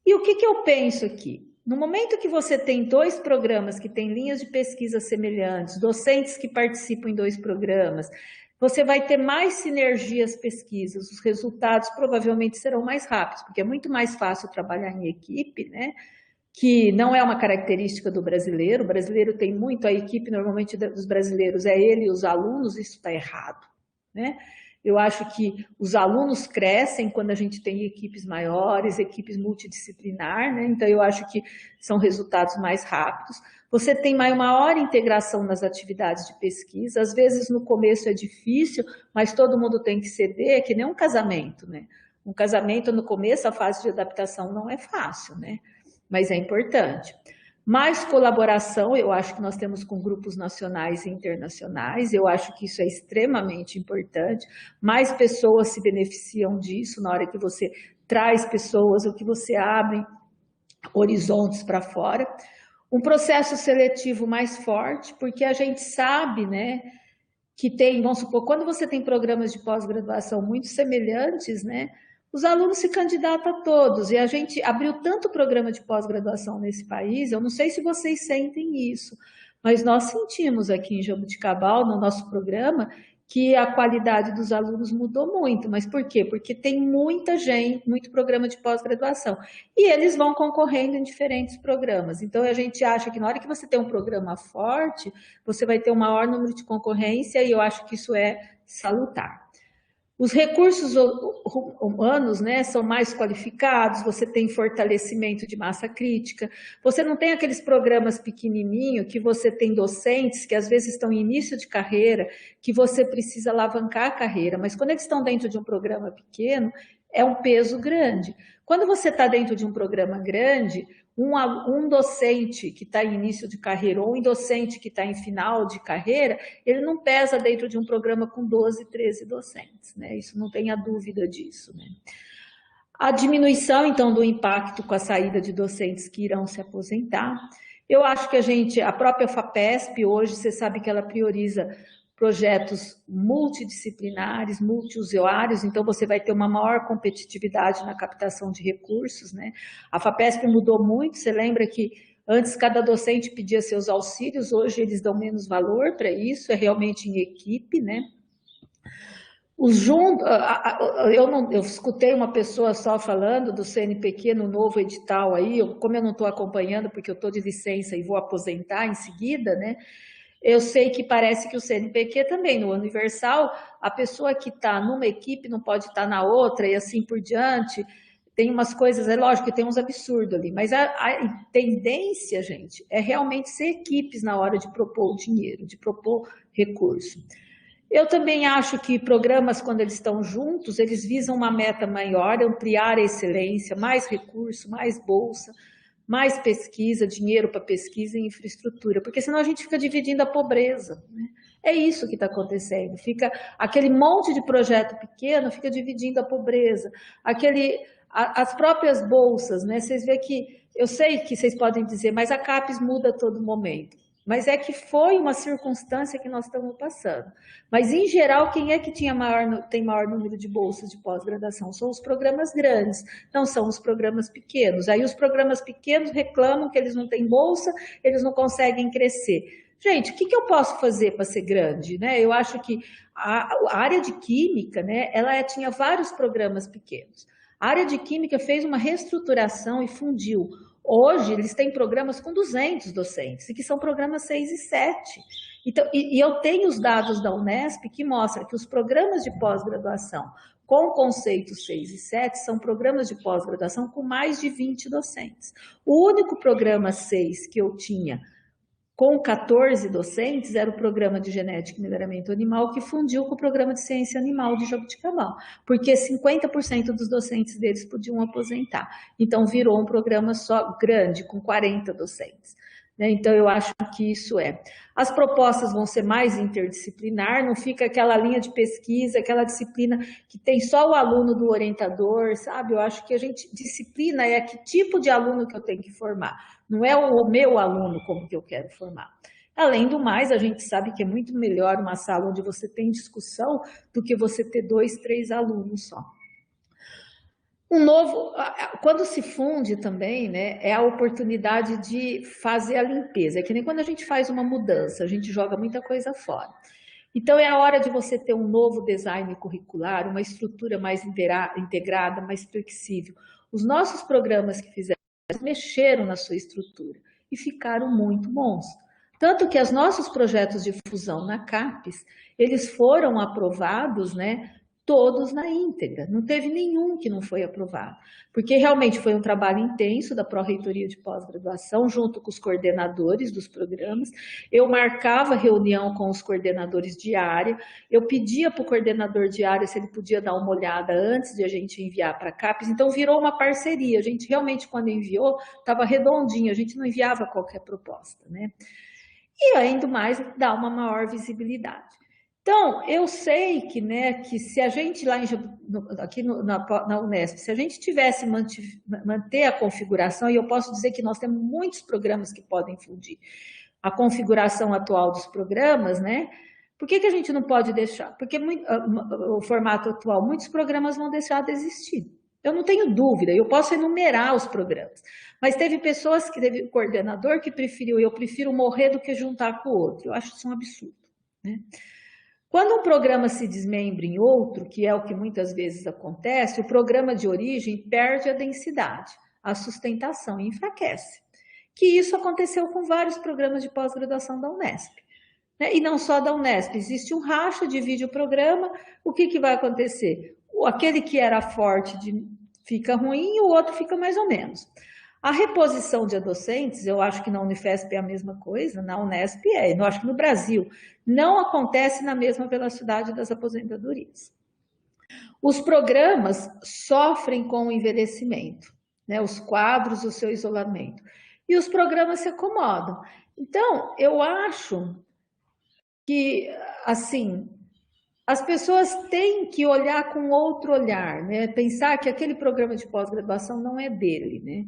E o que eu penso aqui? No momento que você tem 2 programas que têm linhas de pesquisa semelhantes, docentes que participam em 2 programas, você vai ter mais sinergias pesquisas, os resultados provavelmente serão mais rápidos, porque é muito mais fácil trabalhar em equipe, né? Que não é uma característica do brasileiro. O brasileiro tem muito, a equipe normalmente dos brasileiros é ele e os alunos, isso está errado, né? Eu acho que os alunos crescem quando a gente tem equipes maiores, equipes multidisciplinar, né? Então eu acho que são resultados mais rápidos. Você tem maior integração nas atividades de pesquisa, às vezes no começo é difícil, mas todo mundo tem que ceder, é que nem um casamento, né? Um casamento no começo, a fase de adaptação não é fácil, né? Mas é importante. Mais colaboração, eu acho que nós temos com grupos nacionais e internacionais, eu acho que isso é extremamente importante. Mais pessoas se beneficiam disso na hora que você traz pessoas, ou que você abre horizontes para fora. Um processo seletivo mais forte, porque a gente sabe, né, que tem, vamos supor, quando você tem programas de pós-graduação muito semelhantes, né, os alunos se candidatam a todos, e a gente abriu tanto programa de pós-graduação nesse país, eu não sei se vocês sentem isso, mas nós sentimos aqui em Jaboticabal, no nosso programa, que a qualidade dos alunos mudou muito. Mas por quê? Porque tem muita gente, muito programa de pós-graduação, e eles vão concorrendo em diferentes programas. Então, a gente acha que na hora que você tem um programa forte, você vai ter um maior número de concorrência, e eu acho que isso é salutar. Os recursos humanos, né, são mais qualificados, você tem fortalecimento de massa crítica, você não tem aqueles programas pequenininhos que você tem docentes que às vezes estão em início de carreira, que você precisa alavancar a carreira, mas quando eles estão dentro de um programa pequeno, é um peso grande. Quando você está dentro de um programa grande, um docente que está em início de carreira ou um docente que está em final de carreira, ele não pesa dentro de um programa com 12, 13 docentes, né? Isso não tenha dúvida disso, né? A diminuição, então, do impacto com a saída de docentes que irão se aposentar. Eu acho que a própria FAPESP hoje, você sabe que ela prioriza projetos multidisciplinares, multiusuários, então você vai ter uma maior competitividade na captação de recursos, né? A FAPESP mudou muito, você lembra que antes cada docente pedia seus auxílios, hoje eles dão menos valor para isso, é realmente em equipe, né? Eu escutei uma pessoa só falando do CNPq no novo edital aí, como eu não estou acompanhando porque eu estou de licença e vou aposentar em seguida, né? Eu sei que parece que o CNPq também, no universal, a pessoa que está numa equipe não pode estar na outra e assim por diante. Tem umas coisas, é lógico que tem uns absurdos ali, mas a tendência, gente, é realmente ser equipes na hora de propor o dinheiro, de propor recurso. Eu também acho que programas, quando eles estão juntos, eles visam uma meta maior, ampliar a excelência, mais recurso, mais bolsa, mais pesquisa, dinheiro para pesquisa e infraestrutura, porque senão a gente fica dividindo a pobreza, né? É isso que está acontecendo, fica aquele monte de projeto pequeno, fica dividindo a pobreza, as próprias bolsas, né? Vocês veem que, eu sei que vocês podem dizer, mas a CAPES muda a todo momento, mas é que foi uma circunstância que nós estamos passando. Mas, em geral, quem é que tem maior número de bolsas de pós-graduação? São os programas grandes, não são os programas pequenos. Aí os programas pequenos reclamam que eles não têm bolsa, eles não conseguem crescer. Gente, o que eu posso fazer para ser grande, né? Eu acho que a área de química, né, ela tinha vários programas pequenos. A área de química fez uma reestruturação e fundiu. Hoje, eles têm programas com 200 docentes, e que são programas 6 e 7. Então, e eu tenho os dados da Unesp que mostram que os programas de pós-graduação com conceitos 6 e 7, são programas de pós-graduação com mais de 20 docentes. O único programa 6 que eu tinha com 14 docentes era o programa de genética e melhoramento animal, que fundiu com o programa de ciência animal de Jabuticabal, porque 50% dos docentes deles podiam aposentar. Então, virou um programa só grande, com 40 docentes. Então, eu acho que isso é. As propostas vão ser mais interdisciplinar, não fica aquela linha de pesquisa, aquela disciplina que tem só o aluno do orientador, sabe? Eu acho que disciplina é que tipo de aluno que eu tenho que formar, não é o meu aluno como que eu quero formar. Além do mais, a gente sabe que é muito melhor uma sala onde você tem discussão do que você ter 2, 3 alunos só. Quando se funde também, né, é a oportunidade de fazer a limpeza. É que nem quando a gente faz uma mudança, a gente joga muita coisa fora. Então, é a hora de você ter um novo design curricular, uma estrutura mais integrada, mais flexível. Os nossos programas que fizeram mexeram na sua estrutura e ficaram muito bons. Tanto que os nossos projetos de fusão na CAPES, eles foram aprovados, né, todos na íntegra, não teve nenhum que não foi aprovado, porque realmente foi um trabalho intenso da Pró-Reitoria de Pós-Graduação, junto com os coordenadores dos programas. Eu marcava reunião com os coordenadores de área, eu pedia para o coordenador de área se ele podia dar uma olhada antes de a gente enviar para a CAPES, então virou uma parceria, a gente realmente, quando enviou, estava redondinho, a gente não enviava qualquer proposta, né? E ainda mais, dá uma maior visibilidade. Então, eu sei que, né, que se a gente lá aqui na Unesp, se a gente tivesse manter a configuração, e eu posso dizer que nós temos muitos programas que podem fundir a configuração atual dos programas, né? Por que a gente não pode deixar? Porque o formato atual, muitos programas vão deixar de existir. Eu não tenho dúvida, eu posso enumerar os programas, mas teve pessoas que teve coordenador que eu prefiro morrer do que juntar com o outro. Eu acho isso um absurdo, né? Quando um programa se desmembra em outro, que é o que muitas vezes acontece, o programa de origem perde a densidade, a sustentação e enfraquece. Que isso aconteceu com vários programas de pós-graduação da Unesp, né? E não só da Unesp, existe um racha, divide o programa, o que vai acontecer? Aquele que era forte fica ruim e o outro fica mais ou menos. A reposição de docentes, eu acho que na Unifesp é a mesma coisa, na Unesp eu acho que no Brasil não acontece na mesma velocidade das aposentadorias. Os programas sofrem com o envelhecimento, né? Os quadros, o seu isolamento, e os programas se acomodam. Então, eu acho que, assim, as pessoas têm que olhar com outro olhar, né? Pensar que aquele programa de pós-graduação não é dele, né?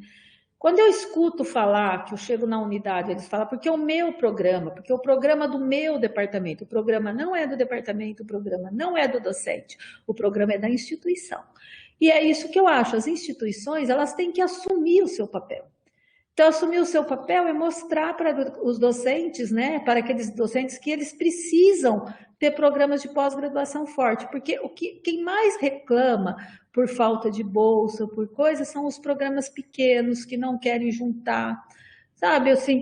Quando eu escuto falar, que eu chego na unidade, eles falam, porque é o meu programa, porque é o programa do meu departamento, o programa não é do departamento, o programa não é do docente, o programa é da instituição. E é isso que eu acho, as instituições, elas têm que assumir o seu papel. Então, assumir o seu papel é mostrar para os docentes, né, para aqueles docentes que eles precisam ter programas de pós-graduação forte, porque quem mais reclama por falta de bolsa, por coisas, são os programas pequenos que não querem juntar, sabe, assim,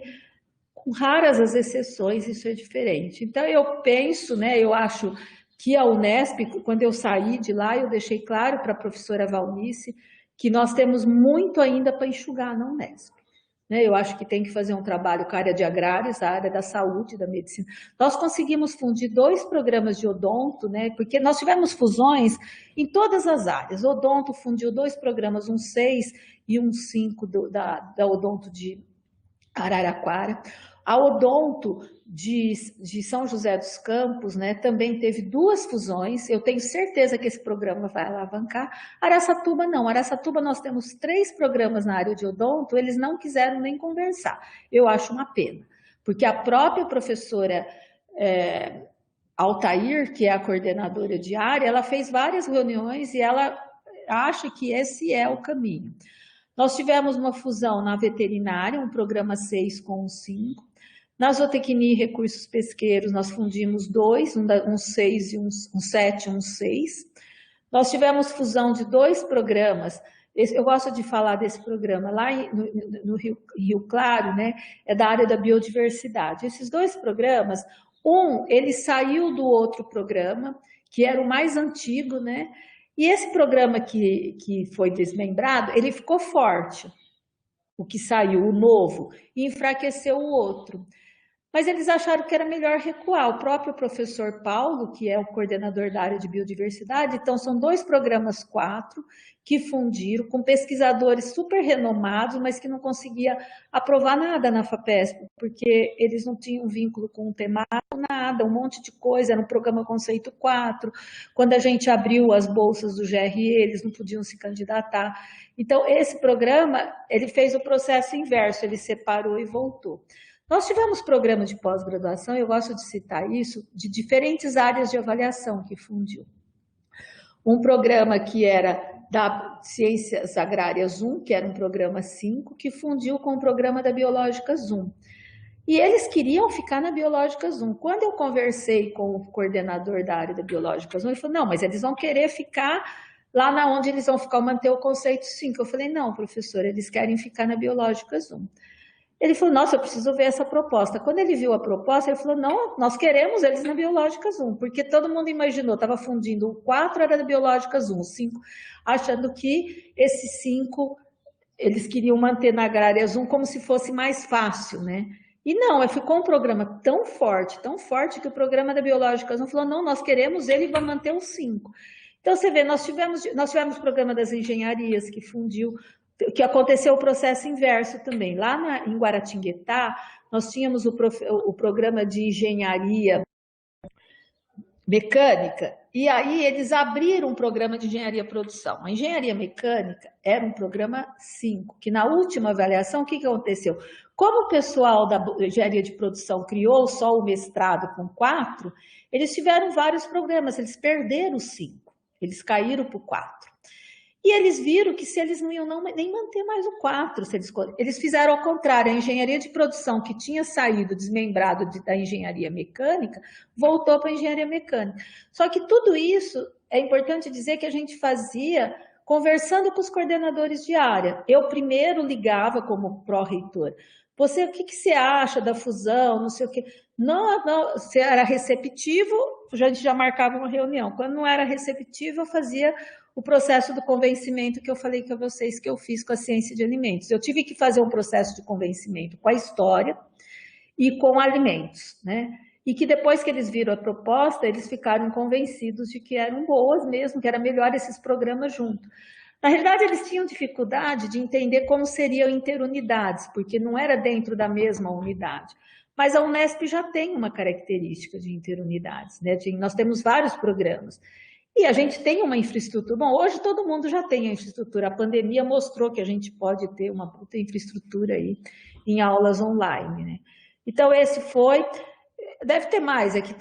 com raras as exceções, isso é diferente. Então, eu penso, né, eu acho que a Unesp, quando eu saí de lá, eu deixei claro para a professora Valnice que nós temos muito ainda para enxugar na Unesp. Eu acho que tem que fazer um trabalho com a área de agrários, a área da saúde, da medicina. Nós conseguimos fundir 2 programas de odonto, né? Porque nós tivemos fusões em todas as áreas. O odonto fundiu 2 programas, um 6 e um 5 da odonto de Araraquara. A odonto de São José dos Campos, né, também teve 2 fusões. Eu tenho certeza que esse programa vai alavancar. Araçatuba não. Araçatuba nós temos 3 programas na área de odonto, eles não quiseram nem conversar. Eu acho uma pena, porque a própria professora Altair, que é a coordenadora de área, ela fez várias reuniões e ela acha que esse é o caminho. Nós tivemos uma fusão na veterinária, um programa 6 com um 5. Na zootecnia e recursos pesqueiros, nós fundimos 2, um 6 e um 7 e um 6. Nós tivemos fusão de 2 programas. Eu gosto de falar desse programa lá no Rio Claro, né? É da área da biodiversidade. Esses 2 programas, ele saiu do outro programa, que era o mais antigo, né? E esse programa que foi desmembrado, ele ficou forte, o que saiu, o novo, e enfraqueceu o outro. Mas eles acharam que era melhor recuar. O próprio professor Paulo, que é o coordenador da área de biodiversidade, então são 2 programas 4 que fundiram com pesquisadores super renomados, mas que não conseguia aprovar nada na FAPESP, porque eles não tinham vínculo com o temático, nada, um monte de coisa, era um programa conceito 4. Quando a gente abriu as bolsas do GRE, eles não podiam se candidatar. Então, esse programa, ele fez o processo inverso, ele separou e voltou. Nós tivemos programa de pós-graduação, eu gosto de citar isso, de diferentes áreas de avaliação que fundiu. Um programa que era da Ciências Agrárias 1, que era um programa 5, que fundiu com o programa da Biológicas 1. E eles queriam ficar na Biológicas 1. Quando eu conversei com o coordenador da área da Biológicas 1, ele falou, não, mas eles vão querer ficar lá na onde eles vão ficar, manter o conceito 5. Eu falei, não, professor, eles querem ficar na Biológicas 1. Ele falou, nossa, eu preciso ver essa proposta. Quando ele viu a proposta, ele falou, não, nós queremos eles na Biológicas 1, porque todo mundo imaginou, estava fundindo, o 4 era da Biológicas 1, o 5, achando que esse 5, eles queriam manter na Agrárias 1 como se fosse mais fácil, né? E não, ficou um programa tão forte, que o programa da Biológicas 1 falou, não, nós queremos ele e vamos manter o 5. Então, você vê, nós tivemos o programa das engenharias, que fundiu, que aconteceu o processo inverso também. Lá em Guaratinguetá, nós tínhamos o programa de engenharia mecânica, e aí eles abriram um programa de engenharia produção. A engenharia mecânica era um programa 5, que na última avaliação, o que aconteceu? Como o pessoal da engenharia de produção criou só o mestrado com 4, eles tiveram vários programas, eles perderam o 5, eles caíram para o 4. E eles viram que se eles não iam nem manter mais o 4, eles fizeram ao contrário, a engenharia de produção que tinha saído desmembrado da engenharia mecânica, voltou para a engenharia mecânica. Só que tudo isso, é importante dizer que a gente fazia conversando com os coordenadores de área. Eu primeiro ligava como pró-reitor. Você, o que você acha da fusão, não sei o quê. Não, se era receptivo, a gente já marcava uma reunião. Quando não era receptivo, eu fazia o processo do convencimento que eu falei com vocês que eu fiz com a ciência de alimentos. Eu tive que fazer um processo de convencimento com a história e com alimentos, né? E que depois que eles viram a proposta, eles ficaram convencidos de que eram boas mesmo, que era melhor esses programas juntos. Na realidade, eles tinham dificuldade de entender como seriam interunidades, porque não era dentro da mesma unidade. Mas a Unesp já tem uma característica de interunidades, né? Nós temos vários programas. E a gente tem uma infraestrutura. Bom, hoje todo mundo já tem a infraestrutura. A pandemia mostrou que a gente pode ter uma puta infraestrutura aí em aulas online, né? Então, esse foi. Deve ter mais. Aqui,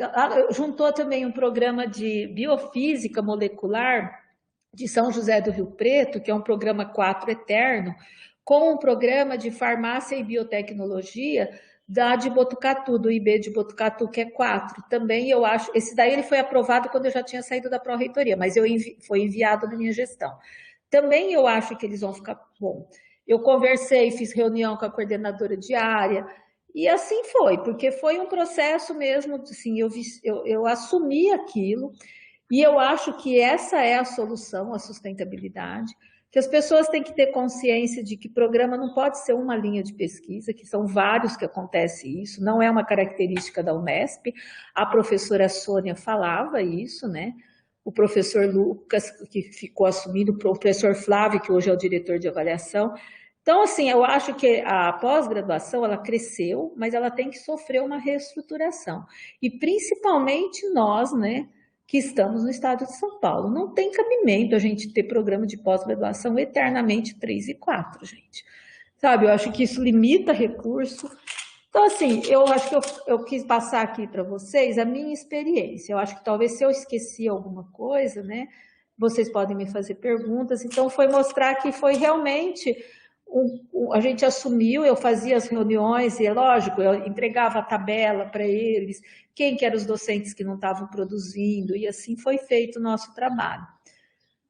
juntou também um programa de biofísica molecular de São José do Rio Preto, que é um programa 4 eterno, com um programa de farmácia e biotecnologia de Botucatu, do IB de Botucatu, que é 4. Também eu acho, esse daí ele foi aprovado quando eu já tinha saído da pró-reitoria, mas foi enviado na minha gestão. Também eu acho que eles vão ficar bom. Eu conversei, fiz reunião com a coordenadora de área, e assim foi, porque foi um processo mesmo, assim, eu assumi aquilo, e eu acho que essa é a solução, a sustentabilidade, que as pessoas têm que ter consciência de que programa não pode ser uma linha de pesquisa, que são vários que acontece isso, não é uma característica da Unesp. A professora Sônia falava isso, né? O professor Lucas, que ficou assumindo, o professor Flávio, que hoje é o diretor de avaliação. Então, assim, eu acho que a pós-graduação, ela cresceu, mas ela tem que sofrer uma reestruturação. E principalmente nós, né, que estamos no estado de São Paulo. Não tem cabimento a gente ter programa de pós-graduação eternamente 3 e 4, gente. Sabe, eu acho que isso limita recurso. Então, assim, eu acho que eu quis passar aqui para vocês a minha experiência. Eu acho que talvez se eu esqueci alguma coisa, né, vocês podem me fazer perguntas. Então, foi mostrar que foi realmente... a gente assumiu, eu fazia as reuniões, e é lógico, eu entregava a tabela para eles, quem que eram os docentes que não estavam produzindo, e assim foi feito o nosso trabalho.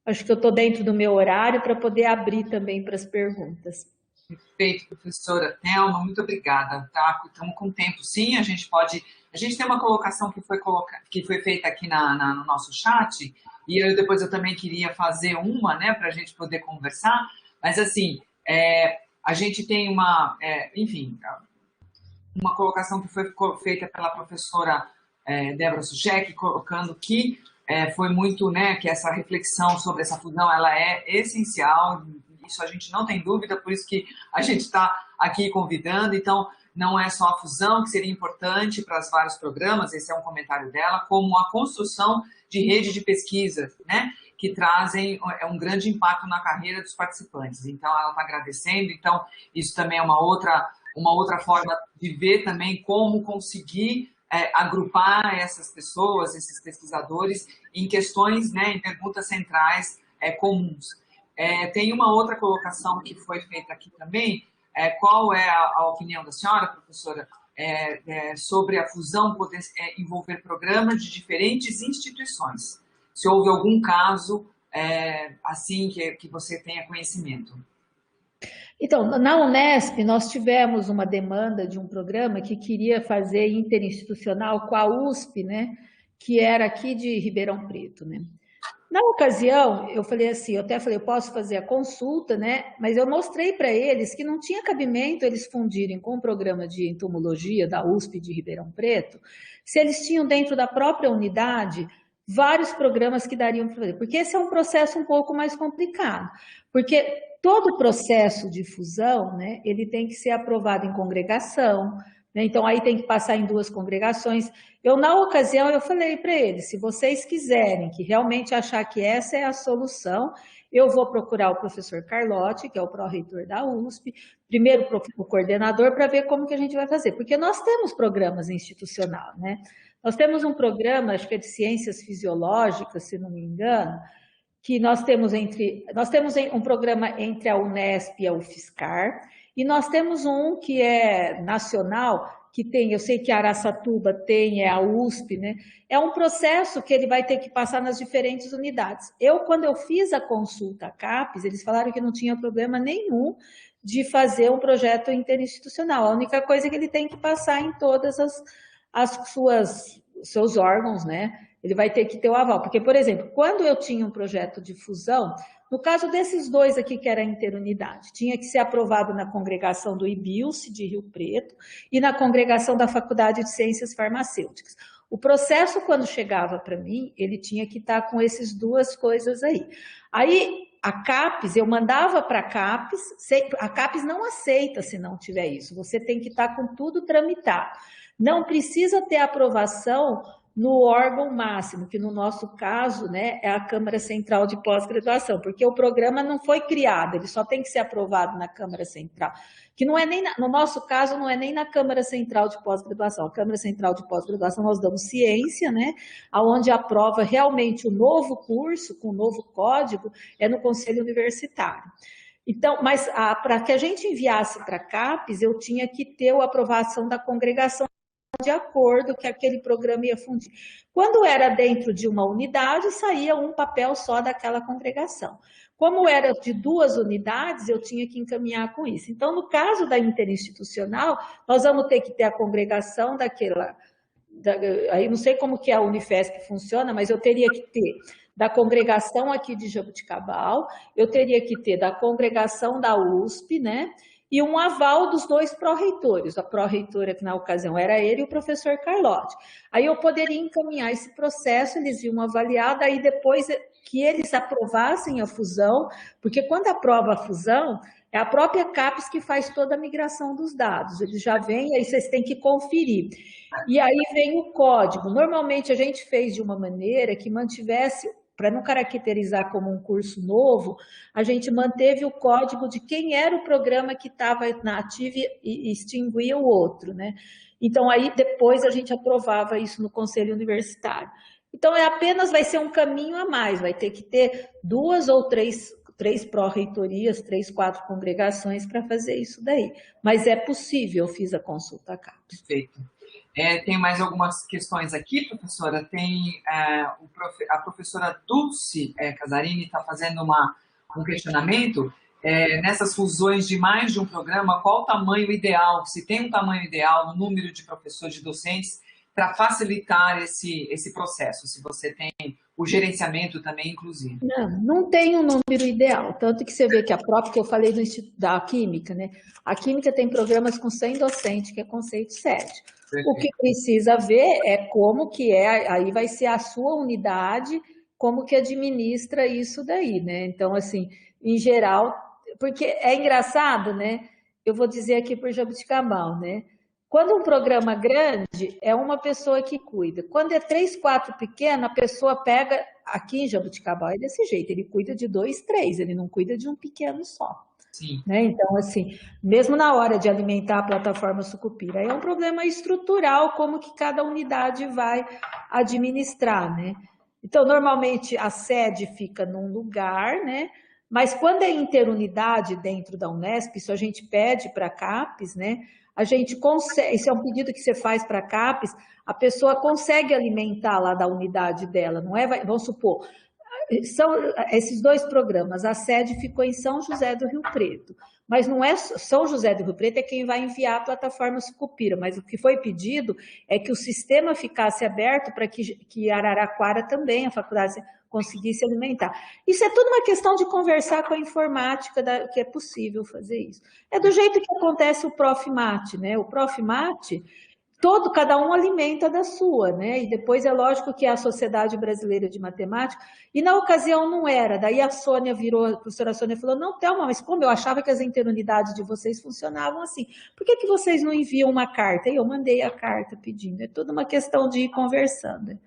Acho que eu estou dentro do meu horário para poder abrir também para as perguntas. Perfeito, professora Thelma, muito obrigada, tá? Estamos com tempo, sim, a gente tem uma colocação que foi feita aqui no nosso chat, e depois eu também queria fazer uma, né, para a gente poder conversar, mas assim, a gente tem enfim, uma colocação que foi feita pela professora Débora Suchek, colocando que foi muito, né, que essa reflexão sobre essa fusão, ela é essencial, isso a gente não tem dúvida, por isso que a gente está aqui convidando, então não é só a fusão que seria importante para os vários programas, esse é um comentário dela, como a construção de rede de pesquisa, né, que trazem um grande impacto na carreira dos participantes. Então, ela está agradecendo, então isso também é uma outra forma de ver também como conseguir agrupar essas pessoas, esses pesquisadores, em questões, né, em perguntas centrais comuns. Tem uma outra colocação que foi feita aqui também. Qual é a opinião da senhora, professora, sobre a fusão poder envolver programas de diferentes instituições? Se houve algum caso assim que você tenha conhecimento. Então, na Unesp, nós tivemos uma demanda de um programa que queria fazer interinstitucional com a USP, né, que era aqui de Ribeirão Preto, né. Na ocasião, eu falei assim, eu até falei, eu posso fazer a consulta, né, mas eu mostrei para eles que não tinha cabimento eles fundirem com o programa de entomologia da USP de Ribeirão Preto, se eles tinham dentro da própria unidade vários programas que dariam para fazer, porque esse é um processo um pouco mais complicado, porque todo processo de fusão, né, ele tem que ser aprovado em congregação, né, então aí tem que passar em 2 congregações. Na ocasião, eu falei para eles, se vocês quiserem que realmente achar que essa é a solução, eu vou procurar o professor Carlotti, que é o pró-reitor da USP, primeiro o coordenador, para ver como que a gente vai fazer, porque nós temos programas institucionais, né? Nós temos um programa, acho que é de ciências fisiológicas, se não me engano, que nós temos um programa entre a Unesp e a UFSCar, e nós temos um que é nacional, que tem, eu sei que a Araçatuba tem, é a USP, né? É um processo que ele vai ter que passar nas diferentes unidades. Quando eu fiz a consulta à CAPES, eles falaram que não tinha problema nenhum de fazer um projeto interinstitucional. A única coisa é que ele tem que passar em todas seus órgãos, né? Ele vai ter que ter o aval. Porque, por exemplo, quando eu tinha um projeto de fusão, no caso desses 2 aqui, que era a interunidade, tinha que ser aprovado na congregação do IBILCE de Rio Preto e na congregação da Faculdade de Ciências Farmacêuticas. O processo, quando chegava para mim, ele tinha que estar com essas 2 coisas aí. Aí, a CAPES, eu mandava para a CAPES não aceita se não tiver isso, você tem que estar com tudo tramitado. Não precisa ter aprovação no órgão máximo, que no nosso caso, né, é a Câmara Central de Pós-Graduação, porque o programa não foi criado, ele só tem que ser aprovado na Câmara Central, que não é nem, no nosso caso, não é nem na Câmara Central de Pós-Graduação. A Câmara Central de Pós-Graduação nós damos ciência, né, onde aprova realmente o novo curso, com o novo código, é no Conselho Universitário. Então, mas para que a gente enviasse para a CAPES, eu tinha que ter a aprovação da congregação de acordo que aquele programa ia fundir. Quando era dentro de uma unidade, saía um papel só daquela congregação. Como era de 2 unidades, eu tinha que encaminhar com isso. Então, no caso da interinstitucional, nós vamos ter que ter a congregação aí não sei como que a Unifesp funciona, mas eu teria que ter da congregação aqui de Jaboticabal, eu teria que ter da congregação da USP, né? E um aval dos 2 pró-reitores. A pró-reitora, que na ocasião era ele, e o professor Carlotti. Aí eu poderia encaminhar esse processo, eles iam avaliar, daí depois que eles aprovassem a fusão, porque quando aprova a fusão, é a própria CAPES que faz toda a migração dos dados. Eles já vêm, aí vocês têm que conferir. E aí vem o código. Normalmente a gente fez de uma maneira que mantivesse, para não caracterizar como um curso novo, a gente manteve o código de quem era o programa que estava na ativa e extinguia o outro, né? Então, aí depois a gente aprovava isso no Conselho Universitário. Então, vai ser um caminho a mais, vai ter que ter 2 ou 3 pró-reitorias, 3, 4 congregações para fazer isso daí. Mas é possível, eu fiz a consulta à CAPES. Perfeito. Tem mais algumas questões aqui, professora. Tem a professora Dulce Casarini está fazendo um questionamento. Nessas fusões de mais de um programa, qual o tamanho ideal? Se tem um tamanho ideal no número de professores, de docentes, para facilitar esse processo? Se você tem o gerenciamento também inclusive. Não tem um número ideal, tanto que você vê que a própria que eu falei do Instituto da Química, né? A Química tem programas com 100 docentes, que é conceito 7. O que precisa ver é como que é, aí vai ser a sua unidade, como que administra isso daí, né? Então, assim, em geral, porque é engraçado, né? Eu vou dizer aqui por Jabuticabal, né? Quando um programa grande, é uma pessoa que cuida. Quando é 3, 4 pequeno, a pessoa pega, aqui em Jabuticabal é desse jeito, ele cuida de 2, 3, ele não cuida de um pequeno só. Sim. Né? Então, assim, mesmo na hora de alimentar a plataforma Sucupira, é um problema estrutural, como que cada unidade vai administrar, né? Então, normalmente, a sede fica num lugar, né? Mas quando é interunidade dentro da Unesp, isso a gente pede para a CAPES, né? A gente consegue, esse é um pedido que você faz para a CAPES, a pessoa consegue alimentar lá da unidade dela, não é? Vamos supor, são esses 2 programas, a sede ficou em São José do Rio Preto, mas não é São José do Rio Preto é quem vai enviar a plataforma Sucupira, mas o que foi pedido é que o sistema ficasse aberto para que Araraquara também, a faculdade, conseguisse alimentar. Isso é tudo uma questão de conversar com a informática, que é possível fazer isso. É do jeito que acontece o Profmat, né? O Profmat, cada um alimenta da sua, né? E depois é lógico que é a Sociedade Brasileira de Matemática, e na ocasião não era. Daí a Sônia virou, a professora Sônia falou, não, Thelma, mas como eu achava que as interunidades de vocês funcionavam assim, por que vocês não enviam uma carta? E eu mandei a carta pedindo. É toda uma questão de ir conversando.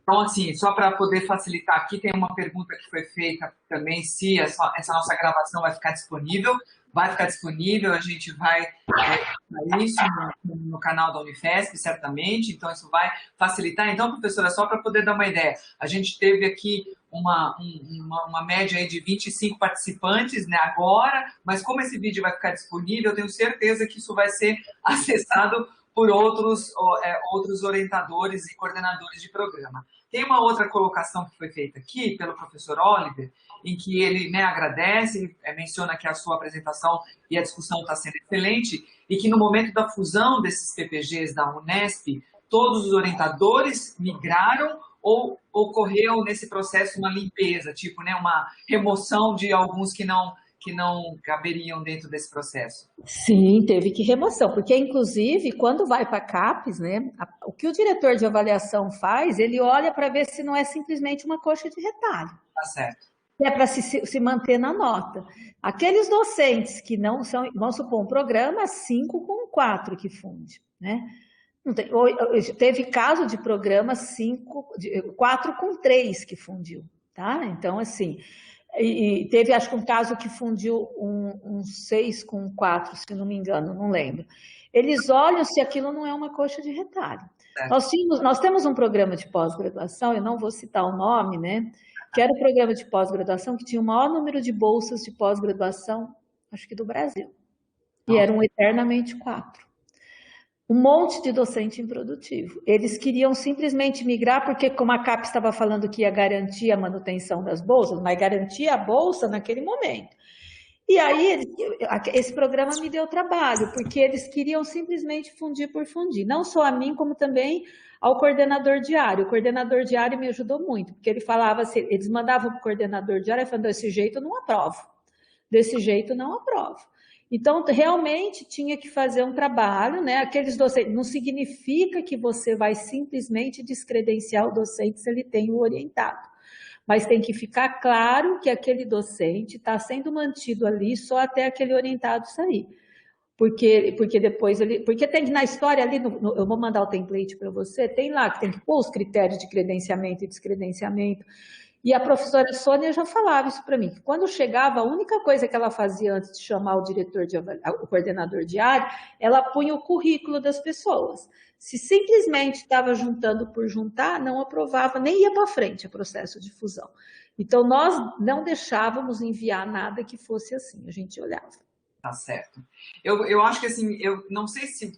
Então, assim, só para poder facilitar aqui, tem uma pergunta que foi feita também, se essa nossa gravação vai ficar disponível. Vai ficar disponível, a gente vai fazer isso no canal da Unifesp, certamente, então isso vai facilitar. Então, professora, só para poder dar uma ideia, a gente teve aqui uma média aí de 25 participantes, né, agora, mas como esse vídeo vai ficar disponível, eu tenho certeza que isso vai ser acessado por outros orientadores e coordenadores de programa. Tem uma outra colocação que foi feita aqui pelo professor Oliver, em que ele, né, agradece, menciona que a sua apresentação e a discussão está sendo excelente, e que no momento da fusão desses PPGs da Unesp, todos os orientadores migraram ou ocorreu nesse processo uma limpeza, tipo, né, uma remoção de alguns que não caberiam dentro desse processo? Sim, teve que remoção, porque inclusive quando vai para a CAPES, né, o que o diretor de avaliação faz, ele olha para ver se não é simplesmente uma coxa de retalho. Tá certo. É para se manter na nota. Aqueles docentes que não são, vamos supor, um programa 5 com 4 que funde, né? Teve caso de programa 4 com 3 que fundiu, tá? Então, assim, e teve, acho que um caso que fundiu um 6 com 4, se não me engano, não lembro. Eles olham se aquilo não é uma coxa de retalho. Nós temos um programa de pós-graduação, eu não vou citar o nome, né? Que era o programa de pós-graduação que tinha o maior número de bolsas de pós-graduação, acho que do Brasil. E eram eternamente 4. Um monte de docente improdutivo. Eles queriam simplesmente migrar, porque como a CAPES estava falando que ia garantir a manutenção das bolsas, mas garantia a bolsa naquele momento. E aí, esse programa me deu trabalho, porque eles queriam simplesmente fundir por fundir. Não só a mim, como também ao coordenador diário. O coordenador diário me ajudou muito, porque ele falava assim, eles mandavam para o coordenador diário, falando, desse jeito eu não aprovo. Desse jeito eu não aprovo. Então, realmente tinha que fazer um trabalho, né? Aqueles docentes, não significa que você vai simplesmente descredenciar o docente se ele tem o orientado. Mas tem que ficar claro que aquele docente está sendo mantido ali só até aquele orientado sair. Porque depois porque tem na história ali, eu vou mandar o template para você, tem lá que tem que pôr os critérios de credenciamento e descredenciamento. E a professora Sônia já falava isso para mim, que quando chegava, a única coisa que ela fazia antes de chamar o coordenador diário, ela punha o currículo das pessoas. Se simplesmente estava juntando por juntar, não aprovava, nem ia para frente o processo de fusão. Então, nós não deixávamos enviar nada que fosse assim, a gente olhava. Tá certo. Eu acho que, assim, eu não sei se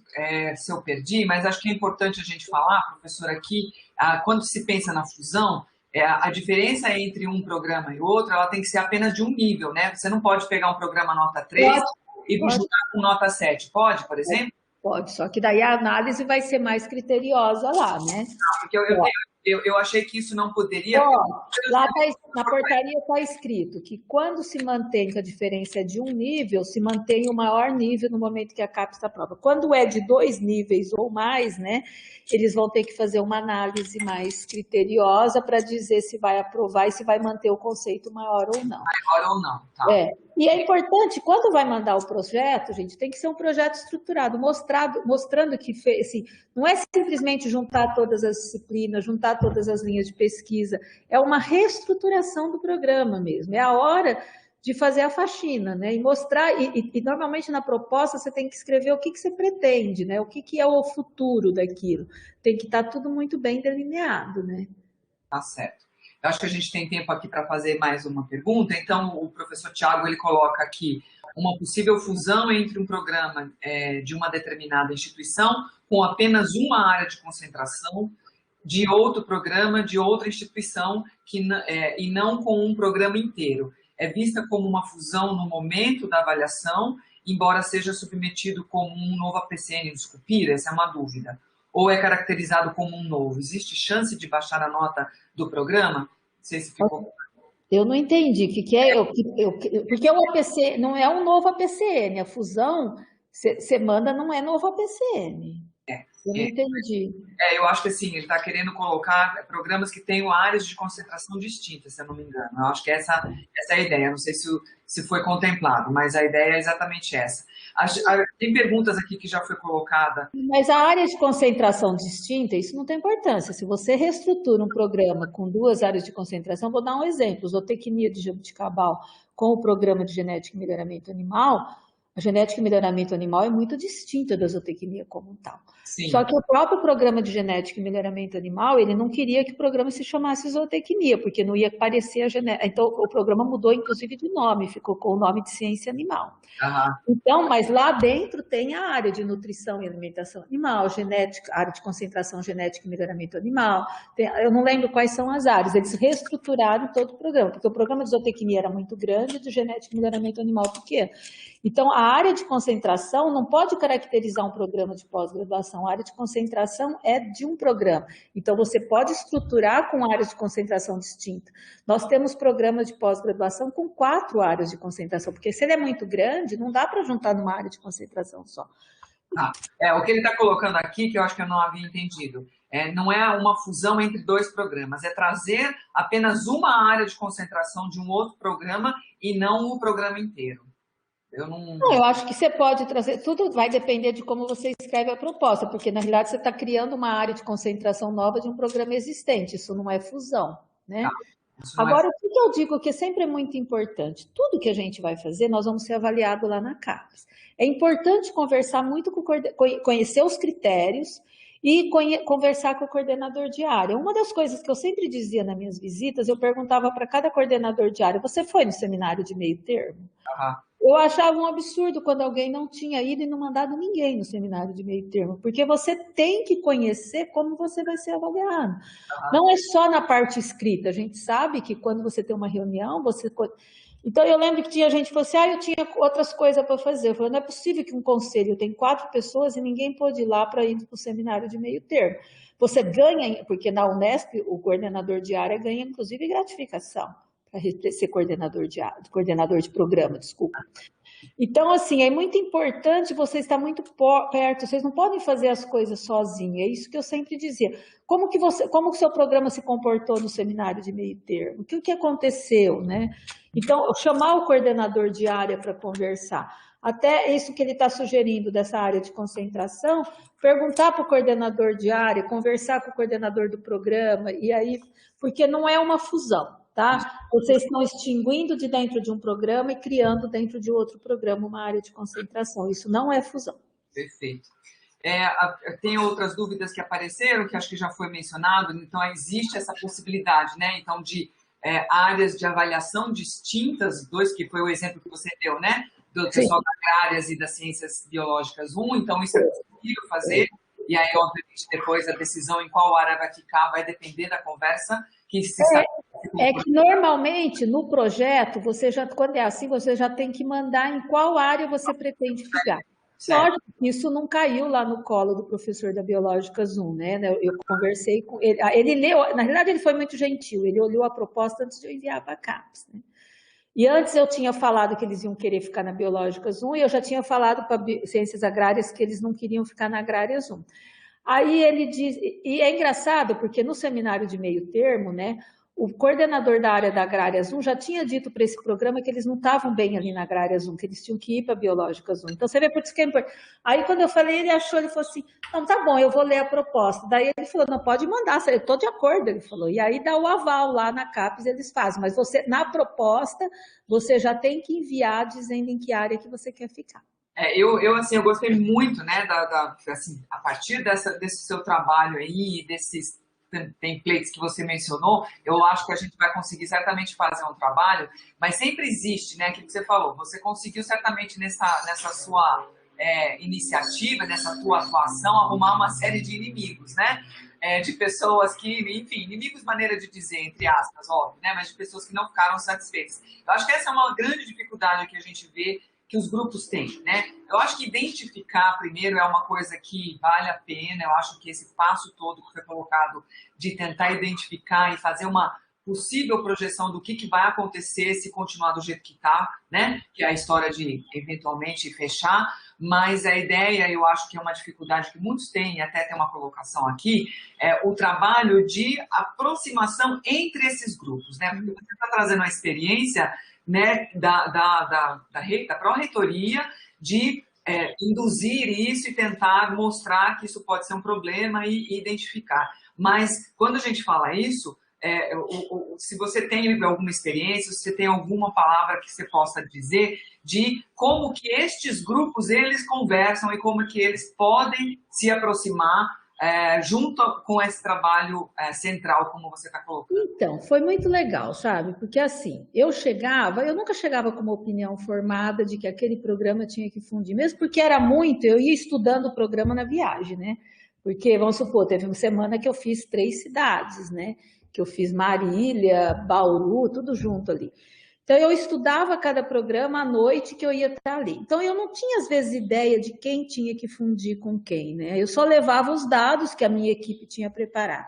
eu perdi, mas acho que é importante a gente falar, professora, aqui, quando se pensa na fusão, a diferença entre um programa e outro, ela tem que ser apenas de um nível, né? Você não pode pegar um programa nota 3 e juntar com nota 7. Pode, por exemplo? Pode, só que daí a análise vai ser mais criteriosa lá, né? Porque eu achei que isso não poderia... Lá na portaria está escrito que quando se mantém, que a diferença é de um nível, se mantém o maior nível no momento que a CAPES aprova. Quando é de 2 níveis ou mais, né, eles vão ter que fazer uma análise mais criteriosa para dizer se vai aprovar e se vai manter o conceito maior ou não. Maior ou não, tá. E é importante, quando vai mandar o projeto, gente, tem que ser um projeto estruturado, mostrando que assim, não é simplesmente juntar todas as disciplinas, juntar todas as linhas de pesquisa, é uma reestruturação do programa mesmo, é a hora de fazer a faxina, né? E mostrar, e normalmente na proposta você tem que escrever o que você pretende, né? O que é o futuro daquilo. Tem que estar tudo muito bem delineado, né? Tá certo. Eu acho que a gente tem tempo aqui para fazer mais uma pergunta. Então, o professor Tiago, ele coloca aqui uma possível fusão entre um programa de uma determinada instituição com apenas uma área de concentração de outro programa de outra instituição e não com um programa inteiro. É vista como uma fusão no momento da avaliação, embora seja submetido como um novo APCN do Scupira? Essa é uma dúvida. Ou é caracterizado como um novo? Existe chance de baixar a nota do programa? Não sei se ficou... Eu não entendi o que é, porque o APC não é um novo APCN, a fusão, você manda, não é novo APCN. Eu não entendi. Eu acho que assim, ele está querendo colocar programas que tenham áreas de concentração distintas, se eu não me engano. Eu acho que essa é a ideia. Não sei se foi contemplado, mas a ideia é exatamente essa. Tem perguntas aqui que já foi colocada. Mas a área de concentração distinta, isso não tem importância. Se você reestrutura um programa com 2 áreas de concentração, vou dar um exemplo, zootecnia de jabuticabal com o programa de genética e melhoramento animal, a genética e melhoramento animal é muito distinta da zootecnia como tal. Sim. Só que o próprio programa de genética e melhoramento animal, ele não queria que o programa se chamasse zootecnia, porque não ia parecer a genética. Então, o programa mudou, inclusive, de nome, ficou com o nome de ciência animal. Uhum. Então, mas lá dentro tem a área de nutrição e alimentação animal, genética, área de concentração genética e melhoramento animal. Eu não lembro quais são as áreas, eles reestruturaram todo o programa, porque o programa de zootecnia era muito grande e de genética e melhoramento animal pequeno. Então, a área de concentração não pode caracterizar um programa de pós-graduação. A área de concentração é de um programa. Então, você pode estruturar com áreas de concentração distintas. Nós temos programas de pós-graduação com 4 áreas de concentração, porque se ele é muito grande, não dá para juntar numa área de concentração só. O que ele está colocando aqui, que eu acho que eu não havia entendido, não é uma fusão entre 2 programas, é trazer apenas uma área de concentração de um outro programa e não o programa inteiro. Eu acho que você pode trazer, tudo vai depender de como você escreve a proposta, porque na realidade você está criando uma área de concentração nova de um programa existente, isso não é fusão, né? Agora, o que eu digo que sempre é muito importante, tudo que a gente vai fazer, nós vamos ser avaliados lá na CAPES. É importante conversar muito conhecer os critérios e conversar com o coordenador de área. Uma das coisas que eu sempre dizia nas minhas visitas, eu perguntava para cada coordenador de área, você foi no seminário de meio termo? Uhum. Eu achava um absurdo quando alguém não tinha ido e não mandado ninguém no seminário de meio termo, porque você tem que conhecer como você vai ser avaliado. Uhum. Não é só na parte escrita, a gente sabe que quando você tem uma reunião, você... Então, eu lembro que tinha gente que falou assim, eu tinha outras coisas para fazer. Eu falei, não é possível que um conselho tem 4 pessoas e ninguém pôde ir lá para ir para o seminário de meio termo. Você ganha, porque na Unesp o coordenador de área ganha, inclusive, gratificação para ser coordenador de programa, desculpa. Então, assim, é muito importante você estar muito perto, vocês não podem fazer as coisas sozinhos, é isso que eu sempre dizia. Como o seu programa se comportou no seminário de meio termo? O que aconteceu, né? Então, chamar o coordenador de área para conversar. Até isso que ele está sugerindo dessa área de concentração, perguntar para o coordenador de área, conversar com o coordenador do programa, e aí, porque não é uma fusão. Tá? Vocês estão extinguindo de dentro de um programa e criando dentro de outro programa uma área de concentração. Isso não é fusão. Perfeito. Tem outras dúvidas que apareceram, que acho que já foi mencionado. Então, existe essa possibilidade, né? Então, de áreas de avaliação distintas, que foi o exemplo que você deu, né? Do pessoal das agrárias e das ciências biológicas 1. Então, isso é possível fazer. E aí, obviamente, depois a decisão em qual área vai ficar vai depender da conversa que se está... É que normalmente no projeto, quando é assim, você já tem que mandar em qual área você pretende ficar. Lógico, isso não caiu lá no colo do professor da Biológicas 1, né? Eu conversei com ele, ele leu, na realidade ele foi muito gentil, ele olhou a proposta antes de eu enviar para a CAPES, né? E antes eu tinha falado que eles iam querer ficar na Biológicas 1 e eu já tinha falado para Ciências Agrárias que eles não queriam ficar na Agrárias 1. Aí ele diz, e é engraçado porque no seminário de meio termo, né, o coordenador da área da Agrárias 1 já tinha dito para esse programa que eles não estavam bem ali na Agrárias 1, que eles tinham que ir para Biológicas 1. Então você vê por isso que é importante. Aí quando eu falei, ele achou, ele falou assim, não, tá bom, eu vou ler a proposta. Daí ele falou, não, pode mandar, eu estou de acordo, ele falou. E aí dá o aval lá na CAPES, eles fazem, mas você, na proposta, você já tem que enviar dizendo em que área que você quer ficar. Eu gostei muito, né, assim, a partir desse seu trabalho aí, desses templates que você mencionou, eu acho que a gente vai conseguir certamente fazer um trabalho, mas sempre existe, né, aquilo que você falou, você conseguiu certamente nessa sua iniciativa, nessa tua atuação, arrumar uma série de inimigos, né, de pessoas que, enfim, inimigos, maneira de dizer, entre aspas, óbvio, né, mas de pessoas que não ficaram satisfeitas. Eu acho que essa é uma grande dificuldade que a gente vê que os grupos têm, né? Eu acho que identificar primeiro é uma coisa que vale a pena, eu acho que esse passo todo que foi colocado de tentar identificar e fazer uma possível projeção do que vai acontecer se continuar do jeito que está, né? Que é a história de eventualmente fechar, mas a ideia, eu acho que é uma dificuldade que muitos têm, e até tem uma colocação aqui, é o trabalho de aproximação entre esses grupos, né? Porque você está trazendo uma experiência, né, da pró-reitoria de induzir isso e tentar mostrar que isso pode ser um problema e identificar. Mas quando a gente fala isso, se você tem alguma experiência, se você tem alguma palavra que você possa dizer de como que estes grupos eles conversam e como que eles podem se aproximar junto com esse trabalho central, como você está colocando. Então, foi muito legal, sabe? Porque assim, eu nunca chegava com uma opinião formada de que aquele programa tinha que fundir, mesmo porque era muito, eu ia estudando o programa na viagem, né? Porque, vamos supor, teve uma semana que eu fiz 3 cidades, né? Que eu fiz Marília, Bauru, tudo junto ali. Então, eu estudava cada programa à noite que eu ia estar ali. Então, eu não tinha, às vezes, ideia de quem tinha que fundir com quem, né? Eu só levava os dados que a minha equipe tinha preparado.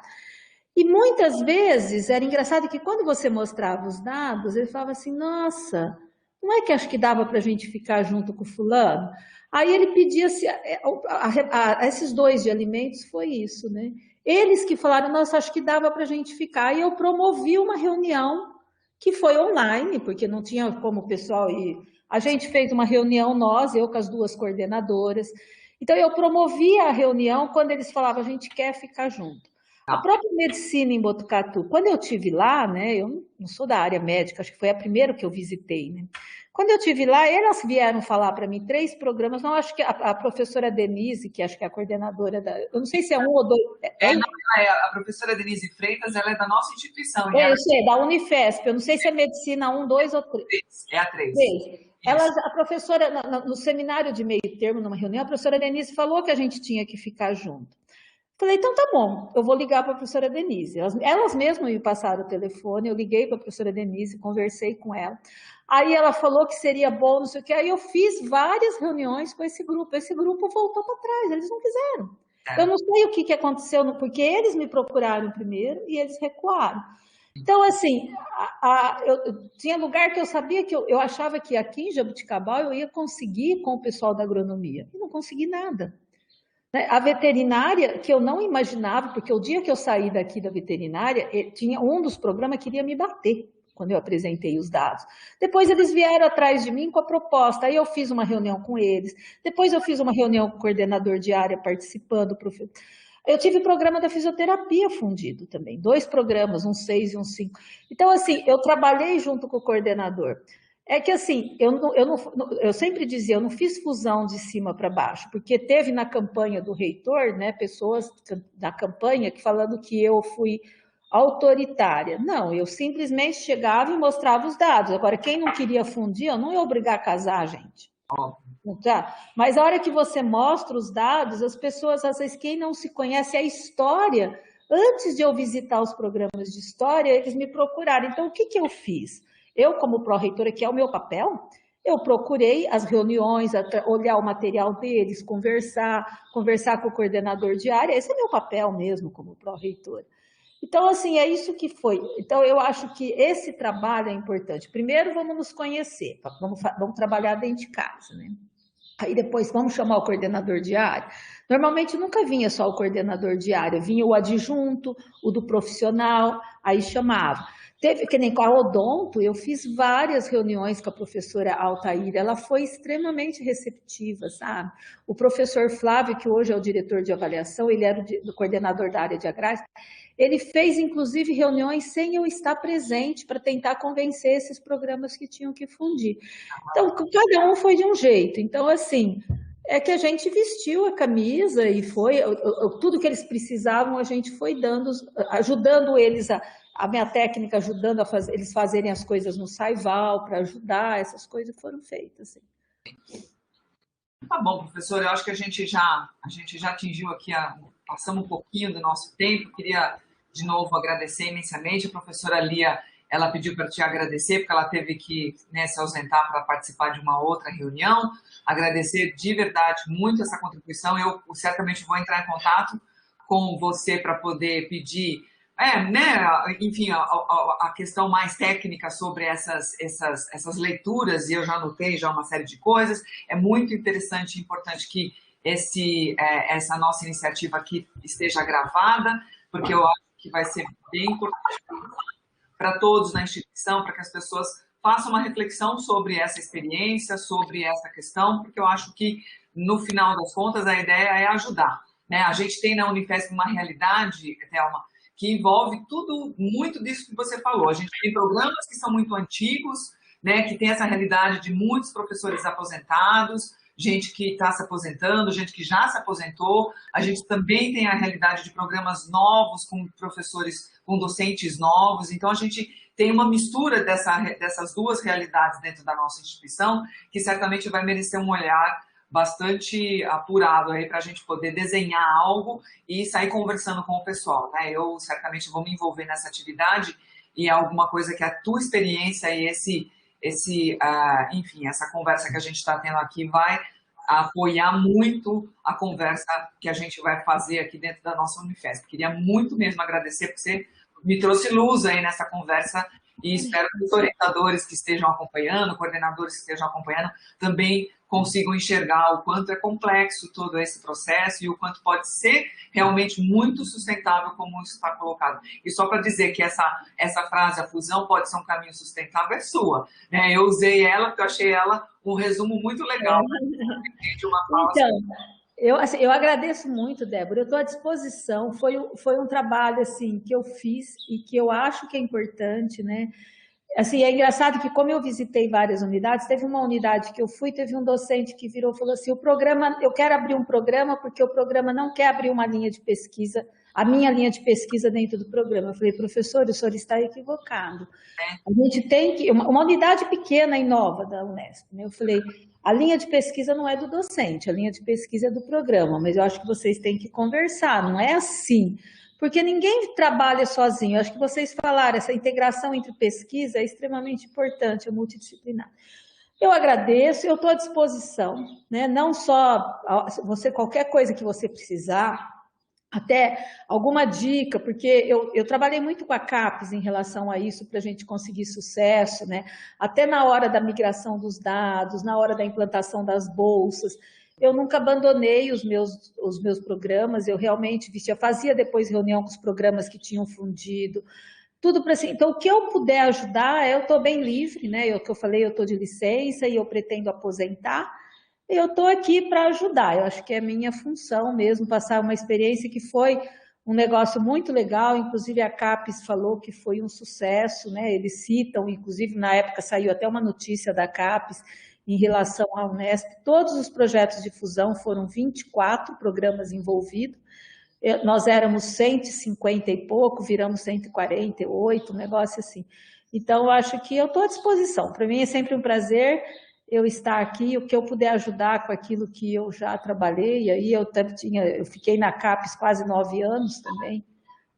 E muitas vezes, era engraçado que quando você mostrava os dados, ele falava assim, nossa, não é que acho que dava para a gente ficar junto com o fulano? Aí ele pedia, esses 2 de alimentos, foi isso, né? Eles que falaram, nossa, acho que dava para a gente ficar. E eu promovi uma reunião que foi online, porque não tinha como o pessoal ir. A gente fez uma reunião, eu com as 2 coordenadoras. Então, eu promovi a reunião quando eles falavam, a gente quer ficar junto. A própria medicina em Botucatu, quando eu estive lá, né, eu não sou da área médica, acho que foi a primeira que eu visitei, né? Quando eu estive lá, elas vieram falar para mim 3 programas, não, acho que a professora Denise, que acho que é a coordenadora eu não sei se é 1 ou 2... A professora Denise Freitas, ela é da nossa instituição. Eu sei, da Unifesp, eu não sei se é medicina 1, 2 ou 3. É a 3. A professora, no seminário de meio termo, numa reunião, a professora Denise falou que a gente tinha que ficar junto. Falei, então tá bom, eu vou ligar para a professora Denise. Elas mesmas me passaram o telefone, eu liguei para a professora Denise, conversei com ela. Aí ela falou que seria bom, não sei o quê. Aí eu fiz várias reuniões com esse grupo. Esse grupo voltou para trás, eles não quiseram. Eu não sei o que aconteceu, porque eles me procuraram primeiro e eles recuaram. Então, assim, eu tinha lugar que eu sabia que eu achava que aqui em Jabuticabal eu ia conseguir com o pessoal da agronomia. E não consegui nada. A veterinária, que eu não imaginava, porque o dia que eu saí daqui da veterinária, tinha um dos programas que queria me bater, quando eu apresentei os dados. Depois eles vieram atrás de mim com a proposta, aí eu fiz uma reunião com eles, depois eu fiz uma reunião com o coordenador de área participando. Eu tive o programa da fisioterapia fundido também, 2 programas, um 6 e um 5. Então, assim, eu trabalhei junto com o coordenador. É que assim, eu sempre dizia, eu não fiz fusão de cima para baixo, porque teve na campanha do reitor, né, pessoas na campanha que falando que eu fui autoritária. Não, eu simplesmente chegava e mostrava os dados. Agora, quem não queria fundir, eu não ia obrigar a casar, gente. Tá? Mas a hora que você mostra os dados, as pessoas, às vezes, quem não se conhece a história, antes de eu visitar os programas de história, eles me procuraram. Então, o que eu fiz? Eu, como pró-reitora, que é o meu papel, Eu procurei as reuniões, olhar o material deles, conversar com o coordenador de área, esse é meu papel mesmo como pró-reitora. Então, assim, é isso que foi. Então, eu acho que esse trabalho é importante. Primeiro, vamos nos conhecer, vamos trabalhar dentro de casa, né? Aí depois vamos chamar o coordenador de área. Normalmente nunca vinha só o coordenador de área, vinha o adjunto, o do profissional, aí chamava. Teve, que nem com a Odonto, eu fiz várias reuniões com a professora Altair, ela foi extremamente receptiva, sabe? O professor Flávio, que hoje é o diretor de avaliação, ele era o coordenador da área de agrários, ele fez, inclusive, reuniões sem eu estar presente para tentar convencer esses programas que tinham que fundir. Então, cada um foi de um jeito. Então, assim, é que a gente vestiu a camisa e foi, tudo que eles precisavam, a gente foi dando, ajudando eles, a minha técnica ajudando eles fazerem as coisas no Saival, para ajudar, essas coisas foram feitas. Assim. Tá bom, professora, eu acho que a gente já atingiu aqui, passamos um pouquinho do nosso tempo, queria de novo agradecer imensamente, a professora Lia, ela pediu para te agradecer, porque ela teve que, né, se ausentar para participar de uma outra reunião, agradecer de verdade muito essa contribuição, eu certamente vou entrar em contato com você para poder pedir, né, enfim, a questão mais técnica sobre essas leituras, e eu já anotei já uma série de coisas, é muito interessante e importante que essa nossa iniciativa aqui esteja gravada, porque eu acho que vai ser bem importante para todos na instituição, para que as pessoas façam uma reflexão sobre essa experiência, sobre essa questão, porque eu acho que, no final das contas, a ideia é ajudar. Né? A gente tem na Unifesp uma realidade, Thelma, que envolve tudo, muito disso que você falou. A gente tem programas que são muito antigos, né, que tem essa realidade de muitos professores aposentados, gente que está se aposentando, gente que já se aposentou. A gente também tem a realidade de programas novos, com professores, com docentes novos. Então, a gente tem uma mistura dessas duas realidades dentro da nossa instituição, que certamente vai merecer um olhar bastante apurado aí para a gente poder desenhar algo e sair conversando com o pessoal. Né? Eu certamente vou me envolver nessa atividade e é alguma coisa que a tua experiência e enfim, essa conversa que a gente está tendo aqui vai apoiar muito a conversa que a gente vai fazer aqui dentro da nossa Unifesp. Queria muito mesmo agradecer, porque você me trouxe luz aí nessa conversa e espero que os orientadores que estejam acompanhando, coordenadores que estejam acompanhando, também consigam enxergar o quanto é complexo todo esse processo e o quanto pode ser realmente muito sustentável, como está colocado. E só para dizer que essa frase, a fusão pode ser um caminho sustentável, é sua. Né? Eu usei ela porque eu achei ela um resumo muito legal de uma fala. Então, eu agradeço muito, Débora, eu estou à disposição, foi um trabalho assim, que eu fiz e que eu acho que é importante, né? Assim, é engraçado que, como eu visitei várias unidades, teve uma unidade que eu fui, teve um docente que virou e falou assim, eu quero abrir um programa porque o programa não quer abrir uma linha de pesquisa, a minha linha de pesquisa dentro do programa. Eu falei, professor, o senhor está equivocado. A gente tem que... Uma unidade pequena e nova da Unesp, né? Eu falei, a linha de pesquisa não é do docente, a linha de pesquisa é do programa, mas eu acho que vocês têm que conversar, não é assim. Porque ninguém trabalha sozinho. Eu acho que vocês falaram, essa integração entre pesquisa é extremamente importante, é multidisciplinar. Eu agradeço, eu estou à disposição, né? Não só qualquer coisa que você precisar, até alguma dica, porque eu trabalhei muito com a CAPES em relação a isso, para a gente conseguir sucesso, né? Até na hora da migração dos dados, na hora da implantação das bolsas. Eu nunca abandonei os meus programas, eu realmente fazia depois reunião com os programas que tinham fundido, tudo para assim. Então, o que eu puder ajudar, eu estou bem livre, né? O que eu falei, eu estou de licença e eu pretendo aposentar, eu estou aqui para ajudar. Eu acho que é minha função mesmo, passar uma experiência que foi um negócio muito legal, inclusive a CAPES falou que foi um sucesso, né? Eles citam, inclusive na época saiu até uma notícia da CAPES, em relação à Unesp, todos os projetos de fusão, foram 24 programas envolvidos, nós éramos 150 e pouco, viramos 148, um negócio assim. Então, eu acho que eu estou à disposição, para mim é sempre um prazer eu estar aqui, o que eu puder ajudar com aquilo que eu já trabalhei, e aí eu fiquei na CAPES quase 9 anos também,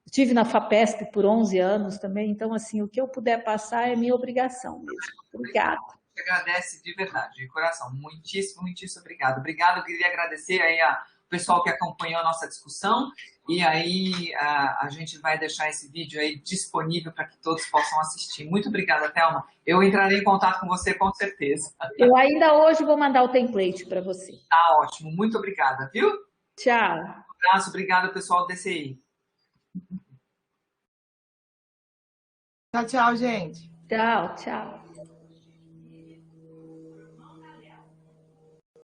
estive na FAPESP por 11 anos também, então, assim, o que eu puder passar é minha obrigação mesmo. Obrigada. te agradece de verdade, de coração. Muitíssimo, muitíssimo obrigado. Obrigado, eu queria agradecer aí ao pessoal que acompanhou a nossa discussão. E aí a gente vai deixar esse vídeo aí disponível para que todos possam assistir. Muito obrigada, Thelma. Eu entrarei em contato com você com certeza. Eu ainda hoje vou mandar o template para você. Tá ótimo. Muito obrigada, viu? Tchau. Um abraço. Obrigada, pessoal do DCI. Tchau, tchau, gente. Tchau, tchau.